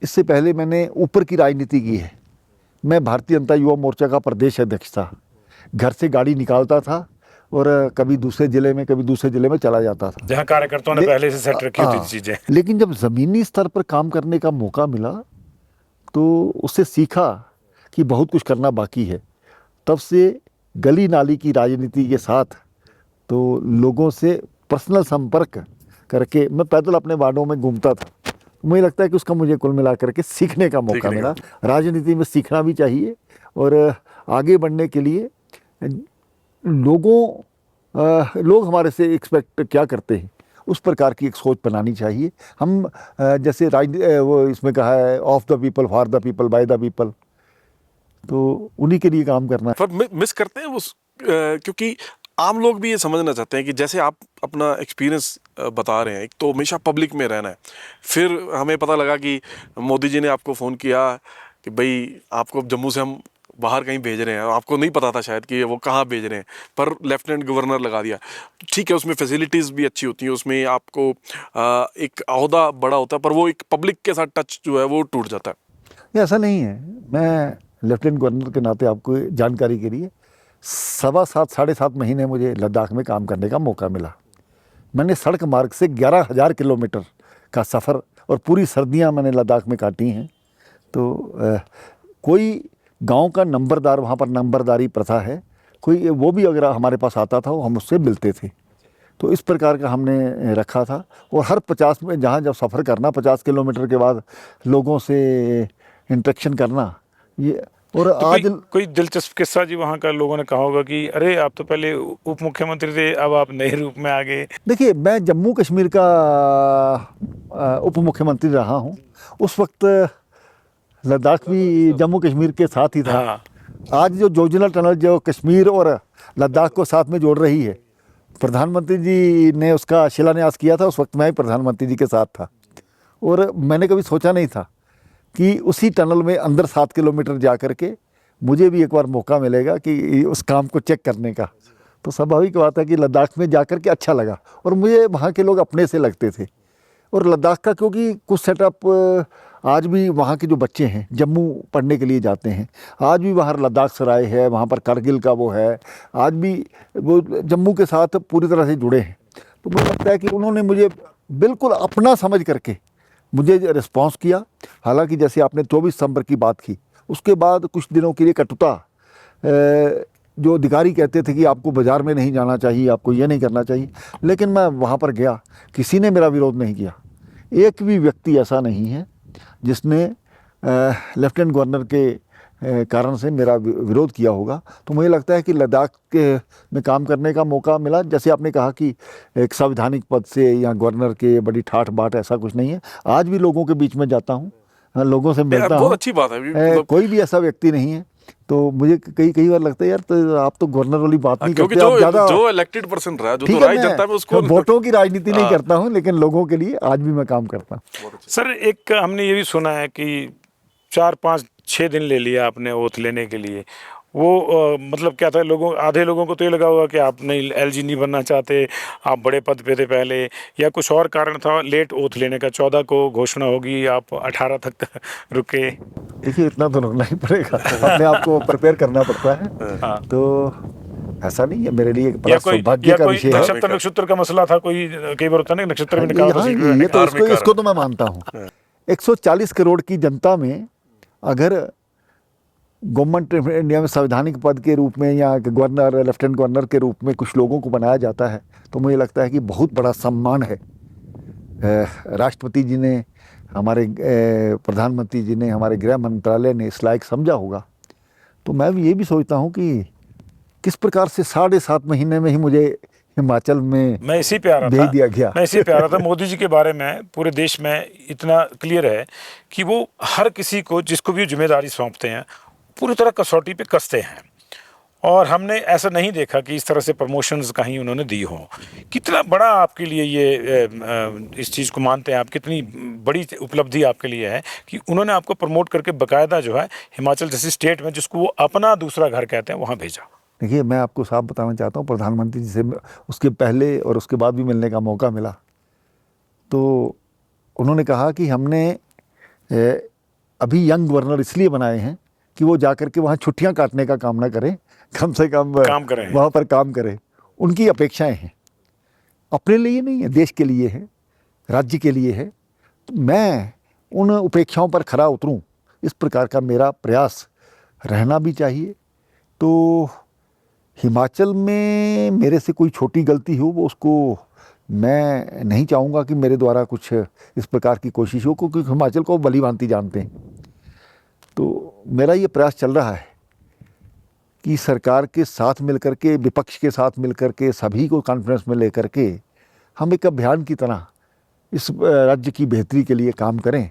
इससे पहले मैंने ऊपर की राजनीति की है। मैं भारतीय जनता युवा मोर्चा का प्रदेश अध्यक्ष था। घर से गाड़ी निकालता था और कभी दूसरे ज़िले में कभी दूसरे ज़िले में चला जाता था, जहाँ कार्यकर्ताओं ने पहले से सेट रखी होती चीज़ें। लेकिन जब ज़मीनी स्तर पर काम करने का मौका मिला तो उससे सीखा कि बहुत कुछ करना बाकी है। तब से गली नाली की राजनीति के साथ तो लोगों से पर्सनल संपर्क करके मैं पैदल अपने वार्डों में घूमता था। मुझे लगता है कि उसका मुझे कुल मिला करके सीखने का मौका सीखने का मिला। राजनीति में सीखना भी चाहिए और आगे बढ़ने के लिए लोग हमारे से एक्सपेक्ट क्या करते हैं उस प्रकार की एक सोच बनानी चाहिए। हम जैसे वो इसमें कहा है of the people for the people by the people, तो उन्हीं के लिए काम करना है। पर मिस करते हैं उस क्योंकि आम लोग भी ये समझना चाहते हैं कि जैसे आप अपना एक्सपीरियंस बता रहे हैं, एक तो हमेशा पब्लिक में रहना है, फिर हमें पता लगा कि मोदी जी ने आपको फ़ोन किया कि भाई आपको जम्मू से हम बाहर कहीं भेज रहे हैं, आपको नहीं पता था शायद कि वो कहाँ भेज रहे हैं, पर लेफ्टिनेंट गवर्नर लगा दिया। ठीक है, उसमें फैसिलिटीज़ भी अच्छी होती हैं, उसमें आपको एक ओहदा बड़ा होता है, पर वो एक पब्लिक के साथ टच जो है वो टूट जाता है। ये ऐसा नहीं है। मैं लेफ्टिनेंट गवर्नर के नाते आपको जानकारी के लिए 7.5 महीने मुझे लद्दाख में काम करने का मौका मिला। मैंने सड़क मार्ग से 11,000 किलोमीटर का सफ़र और पूरी सर्दियां मैंने लद्दाख में काटी हैं। तो कोई गांव का नंबरदार, वहाँ पर नंबरदारी प्रथा है, कोई वो भी अगर हमारे पास आता था हम उससे मिलते थे। तो इस प्रकार का हमने रखा था। और हर 50 में जहाँ जब सफ़र करना 50 किलोमीटर के बाद लोगों से इंटरेक्शन करना, ये और तो आज कोई दिलचस्प किस्सा जी वहाँ का लोगों ने कहा होगा कि अरे आप तो पहले उप मुख्यमंत्री थे, अब आप नए रूप में आ गए। देखिए, मैं जम्मू कश्मीर का उप मुख्यमंत्री रहा हूँ। उस वक्त लद्दाख भी जम्मू कश्मीर के साथ ही था। हाँ। आज जो जोजिला टनल जो कश्मीर और लद्दाख को साथ में जोड़ रही है, प्रधानमंत्री जी ने उसका शिलान्यास किया था। उस वक्त मैं ही प्रधानमंत्री जी के साथ था और मैंने कभी सोचा नहीं था कि उसी टनल में अंदर 7 किलोमीटर जा कर के मुझे भी एक बार मौका मिलेगा कि उस काम को चेक करने का। तो स्वाभाविक बात है कि लद्दाख में जा कर के अच्छा लगा और मुझे वहाँ के लोग अपने से लगते थे। और लद्दाख का क्योंकि कुछ सेटअप आज भी वहाँ के जो बच्चे हैं जम्मू पढ़ने के लिए जाते हैं, आज भी वहाँ लद्दाख सराय है, वहाँ पर करगिल का वो है, आज भी वो जम्मू के साथ पूरी तरह से जुड़े हैं। तो मुझे लगता है कि उन्होंने मुझे बिल्कुल अपना समझ करके मुझे रिस्पॉन्स किया। हालांकि जैसे आपने 24 दिसंबर की बात की, उसके बाद कुछ दिनों के लिए कटुता, जो अधिकारी कहते थे कि आपको बाज़ार में नहीं जाना चाहिए, आपको ये नहीं करना चाहिए, लेकिन मैं वहाँ पर गया, किसी ने मेरा विरोध नहीं किया। एक भी व्यक्ति ऐसा नहीं है जिसने लेफ्टिनेंट गवर्नर के कारण से मेरा विरोध किया होगा। तो मुझे लगता है कि लद्दाख के में काम करने का मौका मिला। जैसे आपने कहा कि एक संवैधानिक पद से या गवर्नर के बड़ी ठाठ बाट, ऐसा कुछ नहीं है। आज भी लोगों के बीच में जाता हूँ, लोगों से मिलता हूँ। बहुत अच्छी बात है, कोई भी ऐसा व्यक्ति नहीं है। तो मुझे कई बार लगता है यार, तो आप तो गवर्नर वाली बात नहीं क्योंकि करते। जो इलेक्टेड पर्सन रहा, जो तो राय जनता में उसको वोटों की राजनीति नहीं करता हूँ, लेकिन लोगों के लिए आज भी मैं काम करता हूँ। सर, एक हमने ये भी सुना है कि 4, 5, 6 दिन ले लिया आपने ओथ लेने के लिए। वो मतलब क्या था, आधे लोगों को तो ये लगा होगा कि आप नहीं एलजी नहीं बनना चाहते, आप बड़े पद पे थे पहले, या कुछ और कारण था लेट ओथ लेने का। 14 को घोषणा होगी, आप 18 तक रुके। देखिए, इतना तो रुकना ही पड़ेगा, अपने आप को प्रिपेयर करना पड़ता है। हाँ। तो ऐसा नहीं है, मेरे लिए बड़ा सौभाग्य का विषय है। नक्षत्र का मसला था, कोई कई बार होता है ना, नक्षत्र में निकाल ये तो इसको तो मैं मानता हूँ। 140 करोड़ की जनता में अगर गवर्नमेंट इंडिया में संवैधानिक पद के रूप में या गवर्नर, लेफ्टिनेंट गवर्नर के रूप में कुछ लोगों को बनाया जाता है, तो मुझे लगता है कि बहुत बड़ा सम्मान है। राष्ट्रपति जी ने, हमारे प्रधानमंत्री जी ने, हमारे गृह मंत्रालय ने इस लायक समझा होगा। तो मैं भी ये भी सोचता हूँ कि किस प्रकार से 7.5 महीने में ही मुझे हिमाचल में मैं इसी पे आ रहा भेज दिया गया। मैं इसी पे आ रहा था। मोदी जी के बारे में पूरे देश में इतना क्लियर है कि वो हर किसी को, जिसको भी जिम्मेदारी सौंपते हैं, पूरी तरह कसौटी पे कसते हैं। और हमने ऐसा नहीं देखा कि इस तरह से प्रमोशंस कहीं उन्होंने दी हो। कितना बड़ा आपके लिए ये इस चीज़ को मानते हैं आप, कितनी बड़ी उपलब्धि आपके लिए है कि उन्होंने आपको प्रमोट करके बाकायदा जो है हिमाचल जैसी स्टेट में, जिसको वो अपना दूसरा घर कहते हैं, वहाँ भेजा। देखिए, मैं आपको साफ बताना चाहता हूँ, प्रधानमंत्री जी से उसके पहले और उसके बाद भी मिलने का मौका मिला। तो उन्होंने कहा कि हमने अभी यंग गवर्नर इसलिए बनाए हैं कि वो जाकर के वहाँ छुट्टियाँ काटने का काम ना करें, कम से कम काम करें, वहाँ पर काम करें। उनकी अपेक्षाएं हैं, अपने लिए नहीं है, देश के लिए है, राज्य के लिए है। तो मैं उन अपेक्षाओं पर खरा उतरूं, इस प्रकार का मेरा प्रयास रहना भी चाहिए। तो हिमाचल में मेरे से कोई छोटी गलती हो, वो उसको मैं नहीं चाहूँगा कि मेरे द्वारा कुछ इस प्रकार की कोशिश हो, क्योंकि हिमाचल को भली भांति जानते हैं। तो मेरा ये प्रयास चल रहा है कि सरकार के साथ मिलकर के, विपक्ष के साथ मिलकर के, सभी को कॉन्फ्रेंस में लेकर के हम एक अभियान की तरह इस राज्य की बेहतरी के लिए काम करें।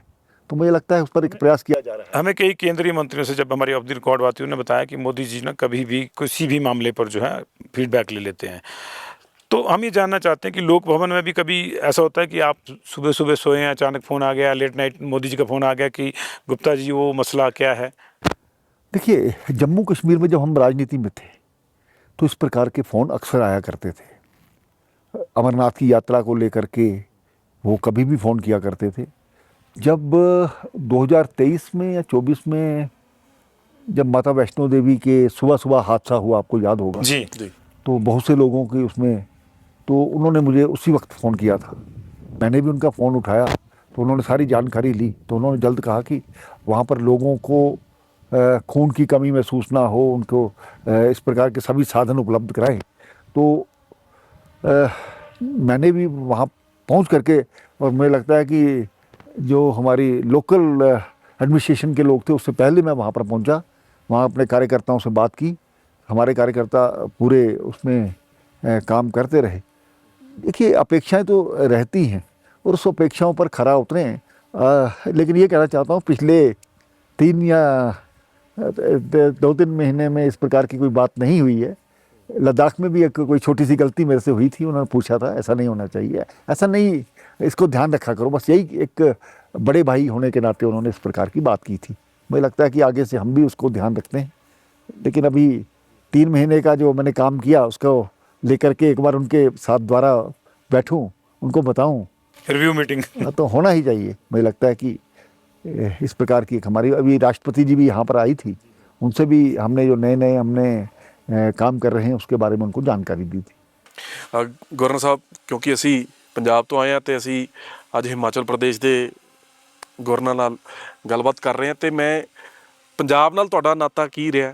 तो मुझे लगता है उस पर एक प्रयास किया जा रहा है। हमें कई केंद्रीय मंत्रियों से जब हमारी ऑफ द रिकॉर्ड बात हुई, उन्होंने बताया कि मोदी जी ना कभी भी किसी भी मामले पर जो है फीडबैक ले लेते हैं। तो हम ये जानना चाहते हैं कि लोक भवन में भी कभी ऐसा होता है कि आप सुबह सुबह सोए हैं, अचानक फ़ोन आ गया, लेट नाइट मोदी जी का फ़ोन आ गया कि गुप्ता जी वो मसला क्या है? देखिए, जम्मू कश्मीर में जब हम राजनीति में थे तो इस प्रकार के फ़ोन अक्सर आया करते थे। अमरनाथ की यात्रा को लेकर के वो कभी भी फ़ोन किया करते थे। जब 2023 में या 24 में जब माता वैष्णो देवी के सुबह सुबह हादसा हुआ, आपको याद होगा, जी तो बहुत से लोगों की उसमें, तो उन्होंने मुझे उसी वक्त फ़ोन किया था। मैंने भी उनका फ़ोन उठाया तो उन्होंने सारी जानकारी ली। तो उन्होंने जल्द कहा कि वहाँ पर लोगों को खून की कमी महसूस ना हो, उनको इस प्रकार के सभी साधन उपलब्ध कराएं। तो मैंने भी वहाँ पहुँच करके, और मुझे लगता है कि जो हमारी लोकल एडमिनिस्ट्रेशन के लोग थे, उससे पहले मैं वहाँ पर पहुँचा, वहाँ अपने कार्यकर्ताओं से बात की। हमारे कार्यकर्ता पूरे उसमें काम करते रहे। देखिए, अपेक्षाएं तो रहती हैं और उस अपेक्षाओं पर खरा उतरें। लेकिन ये कहना चाहता हूँ, पिछले 3 या 2-3 महीने में इस प्रकार की कोई बात नहीं हुई है। लद्दाख में भी एक कोई छोटी सी गलती मेरे से हुई थी, उन्होंने पूछा था, ऐसा नहीं होना चाहिए, ऐसा नहीं, इसको ध्यान रखा करो, बस यही एक बड़े भाई होने के नाते उन्होंने इस प्रकार की बात की थी। मुझे लगता है कि आगे से हम भी उसको ध्यान रखते हैं। लेकिन अभी 3 महीने का जो मैंने काम किया, उसको लेकर के एक बार उनके साथ द्वारा बैठूं, उनको बताऊं, रिव्यू मीटिंग तो होना ही चाहिए। मुझे लगता है कि इस प्रकार की हमारी, अभी राष्ट्रपति जी भी यहाँ पर आई थी, उनसे भी हमने जो नए नए हमने काम कर रहे हैं उसके बारे में उनको जानकारी दी थी। ਗਵਰਨਰ ਸਾਹਿਬ, ਕਿਉਂਕਿ ਅਸੀਂ ਪੰਜਾਬ ਤੋਂ ਆਏ ਹਾਂ ਤੇ ਅਸੀਂ ਅੱਜ ਹਿਮਾਚਲ ਪ੍ਰਦੇਸ਼ ਦੇ ਗਵਰਨਰ ਨਾਲ ਗੱਲਬਾਤ ਕਰ ਰਹੇ ਹਾਂ, ਤੇ ਮੈਂ ਪੰਜਾਬ ਨਾਲ ਤੁਹਾਡਾ ਨਾਤਾ ਕੀ ਰਿਹਾ?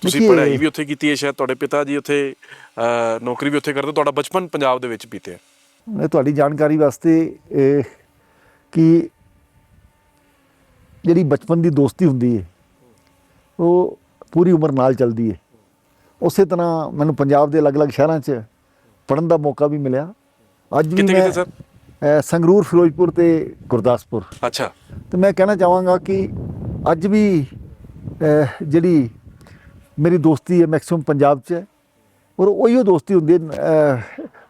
ਤੁਸੀਂ ਦੇਖੀਏ, ਪੜ੍ਹਾਈ ਵੀ ਉੱਥੇ ਕੀਤੀ ਹੈ, ਸ਼ਾਇਦ ਤੁਹਾਡੇ ਪਿਤਾ ਜੀ ਉੱਥੇ ਨੌਕਰੀ ਵੀ ਉੱਥੇ ਕਰਦੇ, ਤੁਹਾਡਾ ਬਚਪਨ ਪੰਜਾਬ ਦੇ ਵਿੱਚ ਬੀਤਿਆ। मैं ਤੁਹਾਡੀ ਜਾਣਕਾਰੀ ਵਾਸਤੇ ਕਿ ਜਿਹੜੀ ਬਚਪਨ ਦੀ ਦੋਸਤੀ ਹੁੰਦੀ ਹੈ ਉਹ ਪੂਰੀ ਉਮਰ ਨਾਲ ਚੱਲਦੀ ਹੈ। ਉਸੇ ਤਰ੍ਹਾਂ ਮੈਨੂੰ ਪੰਜਾਬ ਦੇ ਅਲੱਗ-ਅਲੱਗ ਸ਼ਹਿਰਾਂ 'ਚ ਪੜ੍ਹਨ ਦਾ ਮੌਕਾ ਵੀ ਮਿਲਿਆ। ਅੱਜ ਵੀ ਕਿੱਥੇ ਮੈਂ ਸਰ? ਸੰਗਰੂਰ, ਫਿਰੋਜ਼ਪੁਰ ਤੇ ਗੁਰਦਾਸਪੁਰ। ਅੱਛਾ। ਤੇ ਮੈਂ ਕਹਿਣਾ ਚਾਹਾਂਗਾ ਕਿ ਅੱਜ ਵੀ ਜਿਹੜੀ ਮੇਰੀ ਦੋਸਤੀ ਹੈ ਮੈਕਸਿਮਮ ਪੰਜਾਬ 'ਚ ਹੈ, ਔਰ ਉਹੀਓ ਦੋਸਤੀ ਹੁੰਦੀ ਹੈ।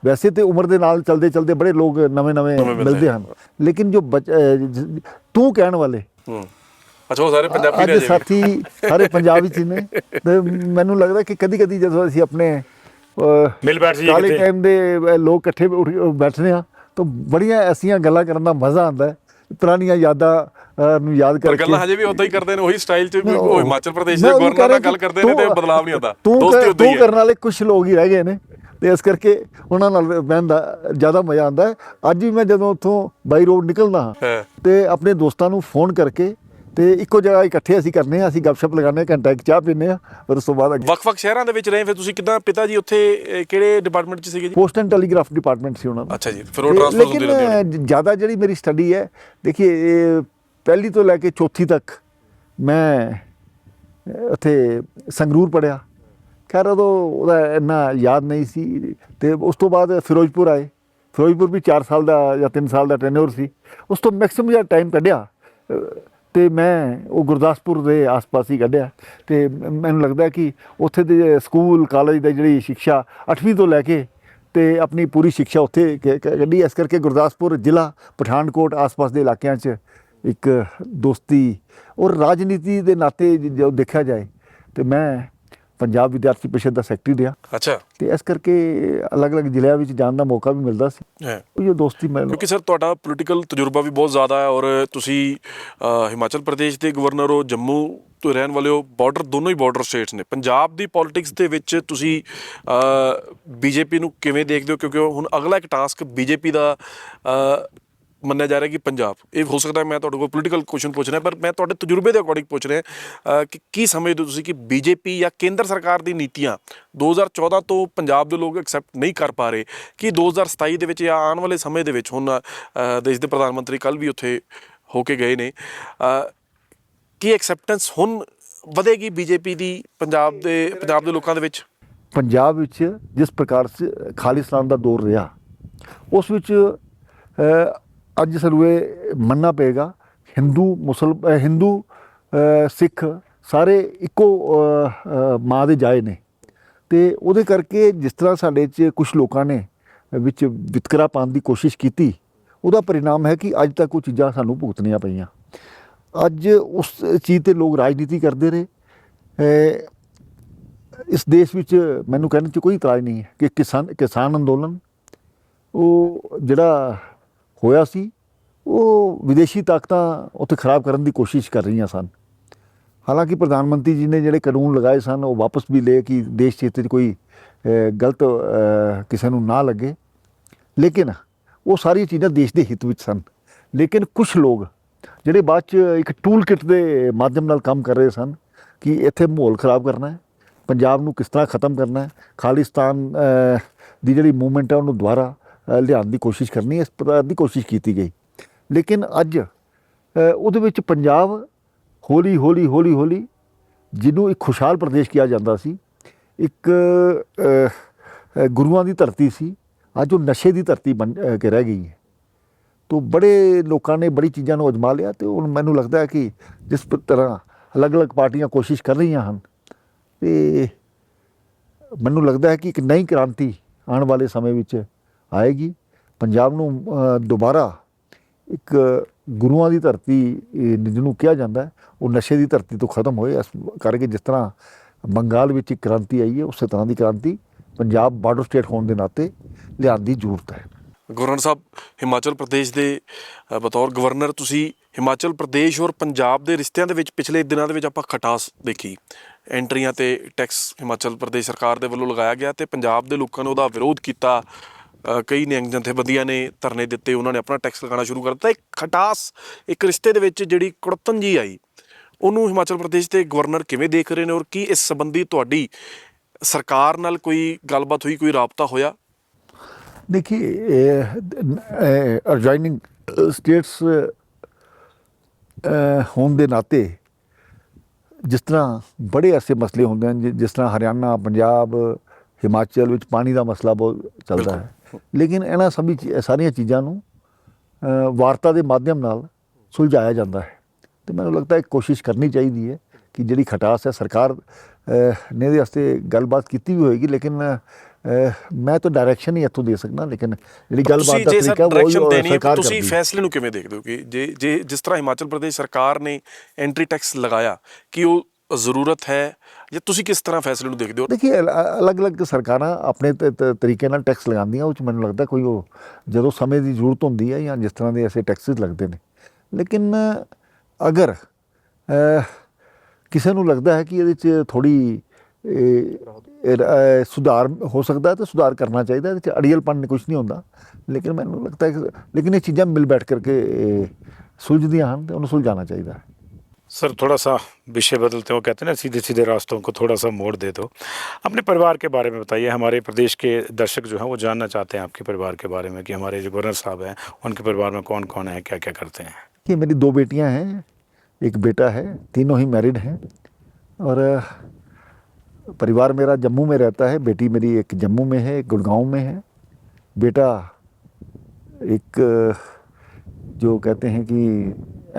ਵੈਸੇ ਤੇ ਉਮਰ ਦੇ ਨਾਲ ਚਲਦੇ ਚਲਦੇ ਬੜੇ ਲੋਕ ਨਵੇਂ-ਨਵੇਂ ਮਿਲਦੇ ਹਨ, ਲੇਕਿਨ ਜੋ ਤੂੰ ਕਹਿਣ ਵਾਲੇ ਅੱਛਾ, ਉਹ ਸਾਰੇ ਪੰਜਾਬੀ ਅੱਜ ਨੇ ਸਾਥੀ ਸਾਰੇ ਪੰਜਾਬ 'ਚ ਨੇ। ਤੇ ਮੈਨੂੰ ਲੱਗਦਾ ਕਿ ਕਦੀ-ਕਦੀ ਜਦੋਂ ਅਸੀਂ ਆਪਣੇ ਮਿਲ ਬੈਠ ਜਾਈਏ ਕਾਲੇ ਕਿਤੇ। ਟਾਈਮ ਦੇ ਲੋਕ ਇਕੱਠੇ ਬੈਠਦੇ ਹਾਂ ਤਾਂ ਬੜੀਆਂ ਐਸੀਆਂ ਗੱਲਾਂ ਕਰਨ ਦਾ ਮਜ਼ਾ ਆਉਂਦਾ ਹੈ, ਪੁਰਾਣੀਆਂ ਯਾਦਾਂ ਨੂੰ ਯਾਦ ਪਰ ਕਰਕੇ। ਗੱਲਾਂ ਹਜੇ ਵੀ ਉਦਾਂ ਹੀ ਕਰਦੇ ਨੇ, ਉਹੀ ਸਟਾਈਲ 'ਚ। ਮੈਂ ਉਹ ਹਿਮਾਚਲ ਪ੍ਰਦੇਸ਼ ਮੈਂ ਦੇ ਉਹੀ ਗਵਰਨਰ ਕਹਿ ਨਾਲ ਰਿਹਾ ਗੱਲ ਕਿ ਕਰਦੇ ਨੇ ਤੇ ਬਦਲਾਵ ਨਹੀਂ ਆਉਂਦਾ, ਦੋਸਤੀ ਉਦਾਂ ਹੀ ਤੂੰ ਹੈ। ਕਰਨ ਵਾਲੇ ਕੁਝ ਲੋਕ ਹੀ ਰਹਿ ਗਏ ਨੇ, ਤੇ ਇਸ ਕਰਕੇ ਉਹਨਾਂ ਨਾਲ ਬਹਿਣ ਦਾ ਜ਼ਿਆਦਾ ਮਜ਼ਾ ਆਉਂਦਾ ਹੈ। ਅੱਜ ਵੀ ਮੈਂ ਜਦੋਂ ਉੱਥੋਂ ਬਾਈ ਰੋਡ ਨਿਕਲਦਾ ਹਾਂ ਤੇ ਆਪਣੇ ਦੋਸਤਾਂ ਨੂੰ ਫੋਨ ਕਰਕੇ ਤੇ ਇੱਕੋ ਜਗ੍ਹਾ ਇਕੱਠੇ ਅਸੀਂ ਕਰਨੇ ਆ, ਅਸੀਂ ਗੱਪਸ਼ਪ ਲਗਾਉਂਦੇ ਹਾਂ, ਘੰਟਾ ਇੱਕ ਚਾਹ ਪੀਂਦੇ ਆ, ਫਿਰ ਉਸ ਤੋਂ ਬਾਅਦ ਵੱਖ-ਵੱਖ ਸ਼ਹਿਰਾਂ ਦੇ ਵਿੱਚ ਰਹੇ। ਫਿਰ ਤੁਸੀਂ ਕਿੱਦਾਂ, ਪਿਤਾ ਜੀ ਉੱਥੇ ਕਿਹੜੇ ਡਿਪਾਰਟਮੈਂਟ 'ਚ ਸੀਗੇ ਜੀ? पोस्ट एंड टेलीग्राफ डिपार्टमेंट से उन्होंने। ਅੱਛਾ ਜੀ, ਫਿਰ ਉਹ ਟ੍ਰਾਂਸਫਰ ਹੁੰਦੇ ਰਹਿੰਦੇ ਹੋਣੇ। लेकिन ज़्यादा जी मेरी स्टडी है, देखिए पहली तो लैके चौथी तक मैं उत्थे संगरूर पढ़िया। खैर उदों ਉਹਦਾ ਇੰਨਾ ਯਾਦ ਨਹੀਂ ਸੀ। ਤੇ ਉਸ ਤੋਂ ਬਾਅਦ ਫਿਰੋਜ਼ਪੁਰ ਆਏ। ਫਿਰੋਜ਼ਪੁਰ ਵੀ 4 ਸਾਲ ਦਾ ਜਾਂ 3 ਸਾਲ ਦਾ ਟੈਨਿਓਰ ਸੀ। ਉਸ ਤੋਂ ਮੈਕਸਿਮਮ ਜਿਹੜਾ ਟਾਈਮ ਕੱਢਿਆ ਤੇ ਮੈਂ ਉਹ ਗੁਰਦਾਸਪੁਰ ਦੇ ਆਸ-ਪਾਸ ਹੀ ਕੱਢਿਆ। ਤੇ ਮੈਨੂੰ ਲੱਗਦਾ ਕਿ ਉੱਥੇ ਦੇ ਸਕੂਲ ਕਾਲਜ ਦੀ ਜਿਹੜੀ ਸਿੱਖਿਆ 8ਵੀਂ ਤੋਂ ਲੈ ਕੇ ਤੇ ਆਪਣੀ ਪੂਰੀ ਸਿੱਖਿਆ ਉੱਥੇ ਕੱਢੀ। ਇਸ ਕਰਕੇ ਗੁਰਦਾਸਪੁਰ ਜ਼ਿਲ੍ਹਾ, ਪਠਾਨਕੋਟ ਆਸ-ਪਾਸ ਦੇ ਇਲਾਕਿਆਂ 'ਚ ਇੱਕ ਦੋਸਤੀ ਔਰ ਰਾਜਨੀਤੀ ਦੇ ਨਾਤੇ ਜੋ ਦੇਖਿਆ ਜਾਏ ਤੇ ਮੈਂ ਪੰਜਾਬ ਵਿਦਿਆਰਥੀ ਪ੍ਰੀਸ਼ਦ ਦਾ ਸੈਕਟਰੀ ਰਿਹਾ। ਅੱਛਾ। ਤੇ ਇਸ ਕਰਕੇ ਅਲੱਗ-ਅਲੱਗ ਜ਼ਿਲ੍ਹਿਆਂ ਵਿੱਚ ਜਾਣ ਦਾ ਮੌਕਾ ਵੀ ਮਿਲਦਾ ਸੀ। ਉਹ ਜੋ ਦੋਸਤੀ ਮੈਨੂੰ, ਕਿਉਂਕਿ ਸਰ ਤੁਹਾਡਾ ਪੋਲੀਟੀਕਲ ਤਜਰਬਾ ਵੀ ਬਹੁਤ ਜ਼ਿਆਦਾ ਹੈ, ਔਰ ਤੁਸੀਂ ਹਿਮਾਚਲ ਪ੍ਰਦੇਸ਼ ਦੇ ਗਵਰਨਰ ਹੋ, ਜੰਮੂ ਤੋਂ ਰਹਿਣ ਵਾਲੇ ਹੋ, ਬਾਰਡਰ ਦੋਨੋਂ ਹੀ ਬਾਰਡਰ ਸਟੇਟਸ ਨੇ। ਪੰਜਾਬ ਦੀ ਪੋਲਿਟਿਕਸ ਦੇ ਵਿੱਚ ਤੁਸੀਂ ਬੀਜੇਪੀ ਨੂੰ ਕਿਵੇਂ ਦੇਖਦੇ ਹੋ? ਕਿਉਂਕਿ ਹੁਣ ਅਗਲਾ ਇੱਕ ਟਾਸਕ ਬੀਜੇਪੀ ਦਾ ਮੰਨਿਆ ਜਾ ਰਿਹਾ ਕਿ ਪੰਜਾਬ, ਇਹ ਹੋ ਸਕਦਾ ਮੈਂ ਤੁਹਾਡੇ ਕੋਲ ਪੋਲੀਟੀਕਲ ਕੁਐਸਚਨ ਪੁੱਛ ਰਿਹਾ, ਪਰ ਮੈਂ ਤੁਹਾਡੇ ਤਜਰਬੇ ਦੇ ਅਕੋਰਡਿੰਗ ਪੁੱਛ ਰਿਹਾ ਕਿ ਕੀ ਸਮਝਦੇ ਹੋ ਤੁਸੀਂ ਕਿ ਬੀਜੇਪੀ ਜਾਂ ਕੇਂਦਰ ਸਰਕਾਰ ਦੀ ਨੀਤੀਆਂ 2014 ਤੋਂ ਪੰਜਾਬ ਦੇ ਲੋਕ ਐਕਸੈਪਟ ਨਹੀਂ ਕਰ ਪਾ ਰਹੇ ਕਿ 2027 ਦੇ ਵਿੱਚ ਜਾਂ ਆਉਣ ਵਾਲੇ ਸਮੇਂ ਦੇ ਵਿੱਚ, ਹੁਣ ਦੇਸ਼ ਦੇ ਪ੍ਰਧਾਨ ਮੰਤਰੀ ਕੱਲ੍ਹ ਵੀ ਉੱਥੇ ਹੋ ਕੇ ਗਏ ਨੇ, ਕੀ ਐਕਸੈਪਟੈਂਸ ਹੁਣ ਵਧੇਗੀ ਬੀਜੇਪੀ ਦੀ ਪੰਜਾਬ ਦੇ ਲੋਕਾਂ ਦੇ ਵਿੱਚ? ਪੰਜਾਬ ਵਿੱਚ ਜਿਸ ਪ੍ਰਕਾਰ ਖਾਲਿਸਤਾਨ ਦਾ ਦੌਰ ਰਿਹਾ, ਉਸ ਵਿੱਚ ਅੱਜ ਸਾਨੂੰ ਇਹ ਮੰਨਣਾ ਪਏਗਾ ਹਿੰਦੂ ਸਿੱਖ ਸਾਰੇ ਇੱਕੋ ਮਾਂ ਦੇ ਜਾਏ ਨੇ। ਅਤੇ ਉਹਦੇ ਕਰਕੇ ਜਿਸ ਤਰ੍ਹਾਂ ਸਾਡੇ 'ਚ ਕੁਛ ਲੋਕਾਂ ਨੇ ਵਿੱਚ ਵਿਤਕਰਾ ਪਾਉਣ ਦੀ ਕੋਸ਼ਿਸ਼ ਕੀਤੀ, ਉਹਦਾ ਪਰਿਣਾਮ ਹੈ ਕਿ ਅੱਜ ਤੱਕ ਉਹ ਚੀਜ਼ਾਂ ਸਾਨੂੰ ਭੁਗਤਣੀਆਂ ਪਈਆਂ। ਅੱਜ ਉਸ ਚੀਜ਼ 'ਤੇ ਲੋਕ ਰਾਜਨੀਤੀ ਕਰਦੇ ਰਹੇ। ਇਸ ਦੇਸ਼ ਵਿੱਚ ਮੈਨੂੰ ਕਹਿਣ 'ਚ ਕੋਈ ਇਤਰਾਜ਼ ਨਹੀਂ ਹੈ ਕਿ ਕਿਸਾਨ ਅੰਦੋਲਨ ਉਹ ਜਿਹੜਾ ਹੋਇਆ ਸੀ, ਉਹ ਵਿਦੇਸ਼ੀ ਤਾਕਤਾਂ ਉੱਥੇ ਖਰਾਬ ਕਰਨ ਦੀ ਕੋਸ਼ਿਸ਼ ਕਰ ਰਹੀਆਂ ਸਨ। ਹਾਲਾਂਕਿ ਪ੍ਰਧਾਨ ਮੰਤਰੀ ਜੀ ਨੇ ਜਿਹੜੇ ਕਾਨੂੰਨ ਲਗਾਏ ਸਨ ਉਹ ਵਾਪਸ ਵੀ ਲਏ ਕਿ ਦੇਸ਼ ਹਿੱਤ 'ਚ ਕੋਈ ਗਲਤ ਕਿਸੇ ਨੂੰ ਨਾ ਲੱਗੇ, ਲੇਕਿਨ ਉਹ ਸਾਰੀਆਂ ਚੀਜ਼ਾਂ ਦੇਸ਼ ਦੇ ਹਿੱਤ ਵਿੱਚ ਸਨ। ਲੇਕਿਨ ਕੁਛ ਲੋਕ ਜਿਹੜੇ ਬਾਅਦ 'ਚ ਇੱਕ ਟੂਲ ਕਿਟ ਦੇ ਮਾਧਿਅਮ ਨਾਲ ਕੰਮ ਕਰ ਰਹੇ ਸਨ ਕਿ ਇੱਥੇ ਮਾਹੌਲ ਖਰਾਬ ਕਰਨਾ ਹੈ, ਪੰਜਾਬ ਨੂੰ ਕਿਸ ਤਰ੍ਹਾਂ ਖ਼ਤਮ ਕਰਨਾ ਹੈ, ਖਾਲਿਸਤਾਨ ਦੀ ਜਿਹੜੀ ਮੂਵਮੈਂਟ ਹੈ ਉਹਨੂੰ ਦੁਬਾਰਾ ਲਿਆਉਣ ਦੀ ਕੋਸ਼ਿਸ਼ ਕਰਨੀ, ਇਸ ਪ੍ਰਕਾਰ ਦੀ ਕੋਸ਼ਿਸ਼ ਕੀਤੀ ਗਈ। ਲੇਕਿਨ ਅੱਜ ਉਹਦੇ ਵਿੱਚ ਪੰਜਾਬ ਹੌਲੀ ਹੌਲੀ ਜਿਹਨੂੰ ਇੱਕ ਖੁਸ਼ਹਾਲ ਪ੍ਰਦੇਸ਼ ਕਿਹਾ ਜਾਂਦਾ ਸੀ, ਇੱਕ ਗੁਰੂਆਂ ਦੀ ਧਰਤੀ ਸੀ, ਅੱਜ ਉਹ ਨਸ਼ੇ ਦੀ ਧਰਤੀ ਬਣ ਕੇ ਰਹਿ ਗਈ ਹੈ। ਤੋ ਬੜੇ ਲੋਕਾਂ ਨੇ ਬੜੀ ਚੀਜ਼ਾਂ ਨੂੰ ਅਜਮਾ ਲਿਆ, ਅਤੇ ਹੁਣ ਮੈਨੂੰ ਲੱਗਦਾ ਹੈ ਕਿ ਜਿਸ ਤਰ੍ਹਾਂ ਅਲੱਗ-ਅਲੱਗ ਪਾਰਟੀਆਂ ਕੋਸ਼ਿਸ਼ ਕਰ ਰਹੀਆਂ ਹਨ, ਅਤੇ ਮੈਨੂੰ ਲੱਗਦਾ ਹੈ ਕਿ ਇੱਕ ਨਈ ਕ੍ਰਾਂਤੀ ਆਉਣ ਵਾਲੇ ਸਮੇਂ ਵਿੱਚ ਆਏਗੀ। ਪੰਜਾਬ ਨੂੰ ਦੁਬਾਰਾ ਇੱਕ ਗੁਰੂਆਂ ਦੀ ਧਰਤੀ ਜਿਹਨੂੰ ਕਿਹਾ ਜਾਂਦਾ ਹੈ, ਉਹ ਨਸ਼ੇ ਦੀ ਧਰਤੀ ਤੋਂ ਖਤਮ ਹੋਏ। ਇਸ ਕਰਕੇ ਜਿਸ ਤਰ੍ਹਾਂ ਬੰਗਾਲ ਵਿੱਚ ਇੱਕ ਕ੍ਰਾਂਤੀ ਆਈ ਹੈ, ਉਸੇ ਤਰ੍ਹਾਂ ਦੀ ਕ੍ਰਾਂਤੀ ਪੰਜਾਬ ਬਾਰਡਰ ਸਟੇਟ ਹੋਣ ਦੇ ਨਾਤੇ ਲਿਆਉਣ ਦੀ ਜ਼ਰੂਰਤ ਹੈ। ਗਵਰਨਰ ਸਾਹਿਬ, ਹਿਮਾਚਲ ਪ੍ਰਦੇਸ਼ ਦੇ ਬਤੌਰ ਗਵਰਨਰ ਤੁਸੀਂ ਹਿਮਾਚਲ ਪ੍ਰਦੇਸ਼ ਔਰ ਪੰਜਾਬ ਦੇ ਰਿਸ਼ਤਿਆਂ ਦੇ ਵਿੱਚ ਪਿਛਲੇ ਦਿਨਾਂ ਦੇ ਵਿੱਚ ਆਪਾਂ ਖਟਾਸ ਦੇਖੀ। ਐਂਟਰੀਆਂ ਤੇ ਟੈਕਸ ਹਿਮਾਚਲ ਪ੍ਰਦੇਸ਼ ਸਰਕਾਰ ਦੇ ਵੱਲੋਂ ਲਗਾਇਆ ਗਿਆ ਅਤੇ ਪੰਜਾਬ ਦੇ ਲੋਕਾਂ ਨੇ ਉਹਦਾ ਵਿਰੋਧ ਕੀਤਾ। ਕਈ ਨਿਹੰਗ ਜਥੇਬੰਦੀਆਂ ਨੇ ਧਰਨੇ ਦਿੱਤੇ, ਉਹਨਾਂ ਨੇ ਆਪਣਾ ਟੈਕਸ ਲਗਾਉਣਾ ਸ਼ੁਰੂ ਕਰ ਦਿੱਤਾ। ਇੱਕ ਖਟਾਸ, ਇੱਕ ਰਿਸ਼ਤੇ ਦੇ ਵਿੱਚ ਜਿਹੜੀ ਕੁੜੱਤਣ ਜੀ ਆਈ, ਉਹਨੂੰ ਹਿਮਾਚਲ ਪ੍ਰਦੇਸ਼ ਦੇ ਗਵਰਨਰ ਕਿਵੇਂ ਦੇਖ ਰਹੇ ਨੇ, ਔਰ ਕੀ ਇਸ ਸੰਬੰਧੀ ਤੁਹਾਡੀ ਸਰਕਾਰ ਨਾਲ ਕੋਈ ਗੱਲਬਾਤ ਹੋਈ, ਕੋਈ ਰਾਬਤਾ ਹੋਇਆ? देखिए, ਅਡਜॉइनिंग ਸਟੇਟਸ ਹੋਣ ਦੇ ਨਾਤੇ ਜਿਸ ਤਰ੍ਹਾਂ ਬੜੇ ਐਸੇ ਮਸਲੇ ਹੁੰਦੇ ਹਨ, ਜਿਸ ਤਰ੍ਹਾਂ ਹਰਿਆਣਾ, ਪੰਜਾਬ, ਹਿਮਾਚਲ ਵਿੱਚ ਪਾਣੀ ਦਾ ਮਸਲਾ ਬਹੁਤ ਚੱਲਦਾ ਹੈ। ਲੇਕਿਨ ਇਹਨਾਂ ਸਾਰੀਆਂ ਚੀਜ਼ਾਂ ਨੂੰ ਵਾਰਤਾ ਦੇ ਮਾਧਿਅਮ ਨਾਲ ਸੁਲਝਾਇਆ ਜਾਂਦਾ ਹੈ। ਅਤੇ ਮੈਨੂੰ ਲੱਗਦਾ ਹੈ ਕੋਸ਼ਿਸ਼ ਕਰਨੀ ਚਾਹੀਦੀ ਹੈ ਕਿ ਜਿਹੜੀ ਖਟਾਸ ਹੈ, ਸਰਕਾਰ ਨੇ ਇਹਦੇ ਵਾਸਤੇ ਗੱਲਬਾਤ ਕੀਤੀ ਵੀ ਹੋਏਗੀ, ਲੇਕਿਨ ਮੈਂ ਤਾਂ ਡਾਇਰੈਕਸ਼ਨ ਹੀ ਇੱਥੋਂ ਦੇ ਸਕਦਾ। ਲੇਕਿਨ ਜਿਹੜੀ ਗੱਲਬਾਤ ਦਾ ਤਰੀਕਾ ਉਹ ਸਰਕਾਰ, ਤੁਸੀਂ ਫੈਸਲੇ ਨੂੰ ਕਿਵੇਂ ਦੇਖਦੇ ਹੋ ਕਿ ਜੇ ਜਿਸ ਤਰ੍ਹਾਂ ਹਿਮਾਚਲ ਪ੍ਰਦੇਸ਼ ਸਰਕਾਰ ਨੇ ਐਂਟਰੀ ਟੈਕਸ ਲਗਾਇਆ, ਕਿ ਉਹ ਜ਼ਰੂਰਤ ਹੈ, ਜਾਂ ਤੁਸੀਂ ਕਿਸ ਤਰ੍ਹਾਂ ਫੈਸਲੇ ਨੂੰ ਦੇਖਦੇ ਹੋ? ਦੇਖੀਏ, ਅਲੱਗ-ਅਲੱਗ ਸਰਕਾਰਾਂ ਆਪਣੇ ਤਰੀਕੇ ਨਾਲ ਟੈਕਸ ਲਗਾਉਂਦੀਆਂ। ਉਹ 'ਚ ਮੈਨੂੰ ਲੱਗਦਾ ਕੋਈ ਉਹ ਜਦੋਂ ਸਮੇਂ ਦੀ ਜ਼ਰੂਰਤ ਹੁੰਦੀ ਹੈ ਜਾਂ ਜਿਸ ਤਰ੍ਹਾਂ ਦੇ ਐਸੇ ਟੈਕਸਿਸ ਲੱਗਦੇ ਨੇ। ਲੇਕਿਨ ਅਗਰ ਕਿਸੇ ਨੂੰ ਲੱਗਦਾ ਹੈ ਕਿ ਇਹਦੇ 'ਚ ਥੋੜ੍ਹੀ ਸੁਧਾਰ ਹੋ ਸਕਦਾ ਹੈ ਤਾਂ ਸੁਧਾਰ ਕਰਨਾ ਚਾਹੀਦਾ। ਇਹਦੇ 'ਚ ਅੜੀਅਲਪਨ ਕੁਛ ਨਹੀਂ ਹੁੰਦਾ। ਲੇਕਿਨ ਮੈਨੂੰ ਲੱਗਦਾ ਹੈ ਲੇਕਿਨ ਇਹ ਚੀਜ਼ਾਂ ਮਿਲ ਬੈਠ ਕਰਕੇ सुलझदियाँ हैं तो उन्हें सुलझाना चाहिए। सर थोड़ा सा विषय बदलते हो, कहते हैं ना सीधे सीधे रास्तों को थोड़ा सा मोड़ दे दो। अपने परिवार के बारे में बताइए, हमारे प्रदेश के दर्शक जो हैं वो जानना चाहते हैं आपके परिवार के बारे में कि हमारे जो गवर्नर साहब हैं उनके परिवार में कौन कौन है, क्या क्या करते हैं। कि मेरी 2 बेटियां हैं, एक बेटा है, तीनों ही मैरिड हैं। और परिवार मेरा जम्मू में रहता है। बेटी मेरी एक जम्मू में है, एक गुड़गांव में है। बेटा एक जो कहते हैं कि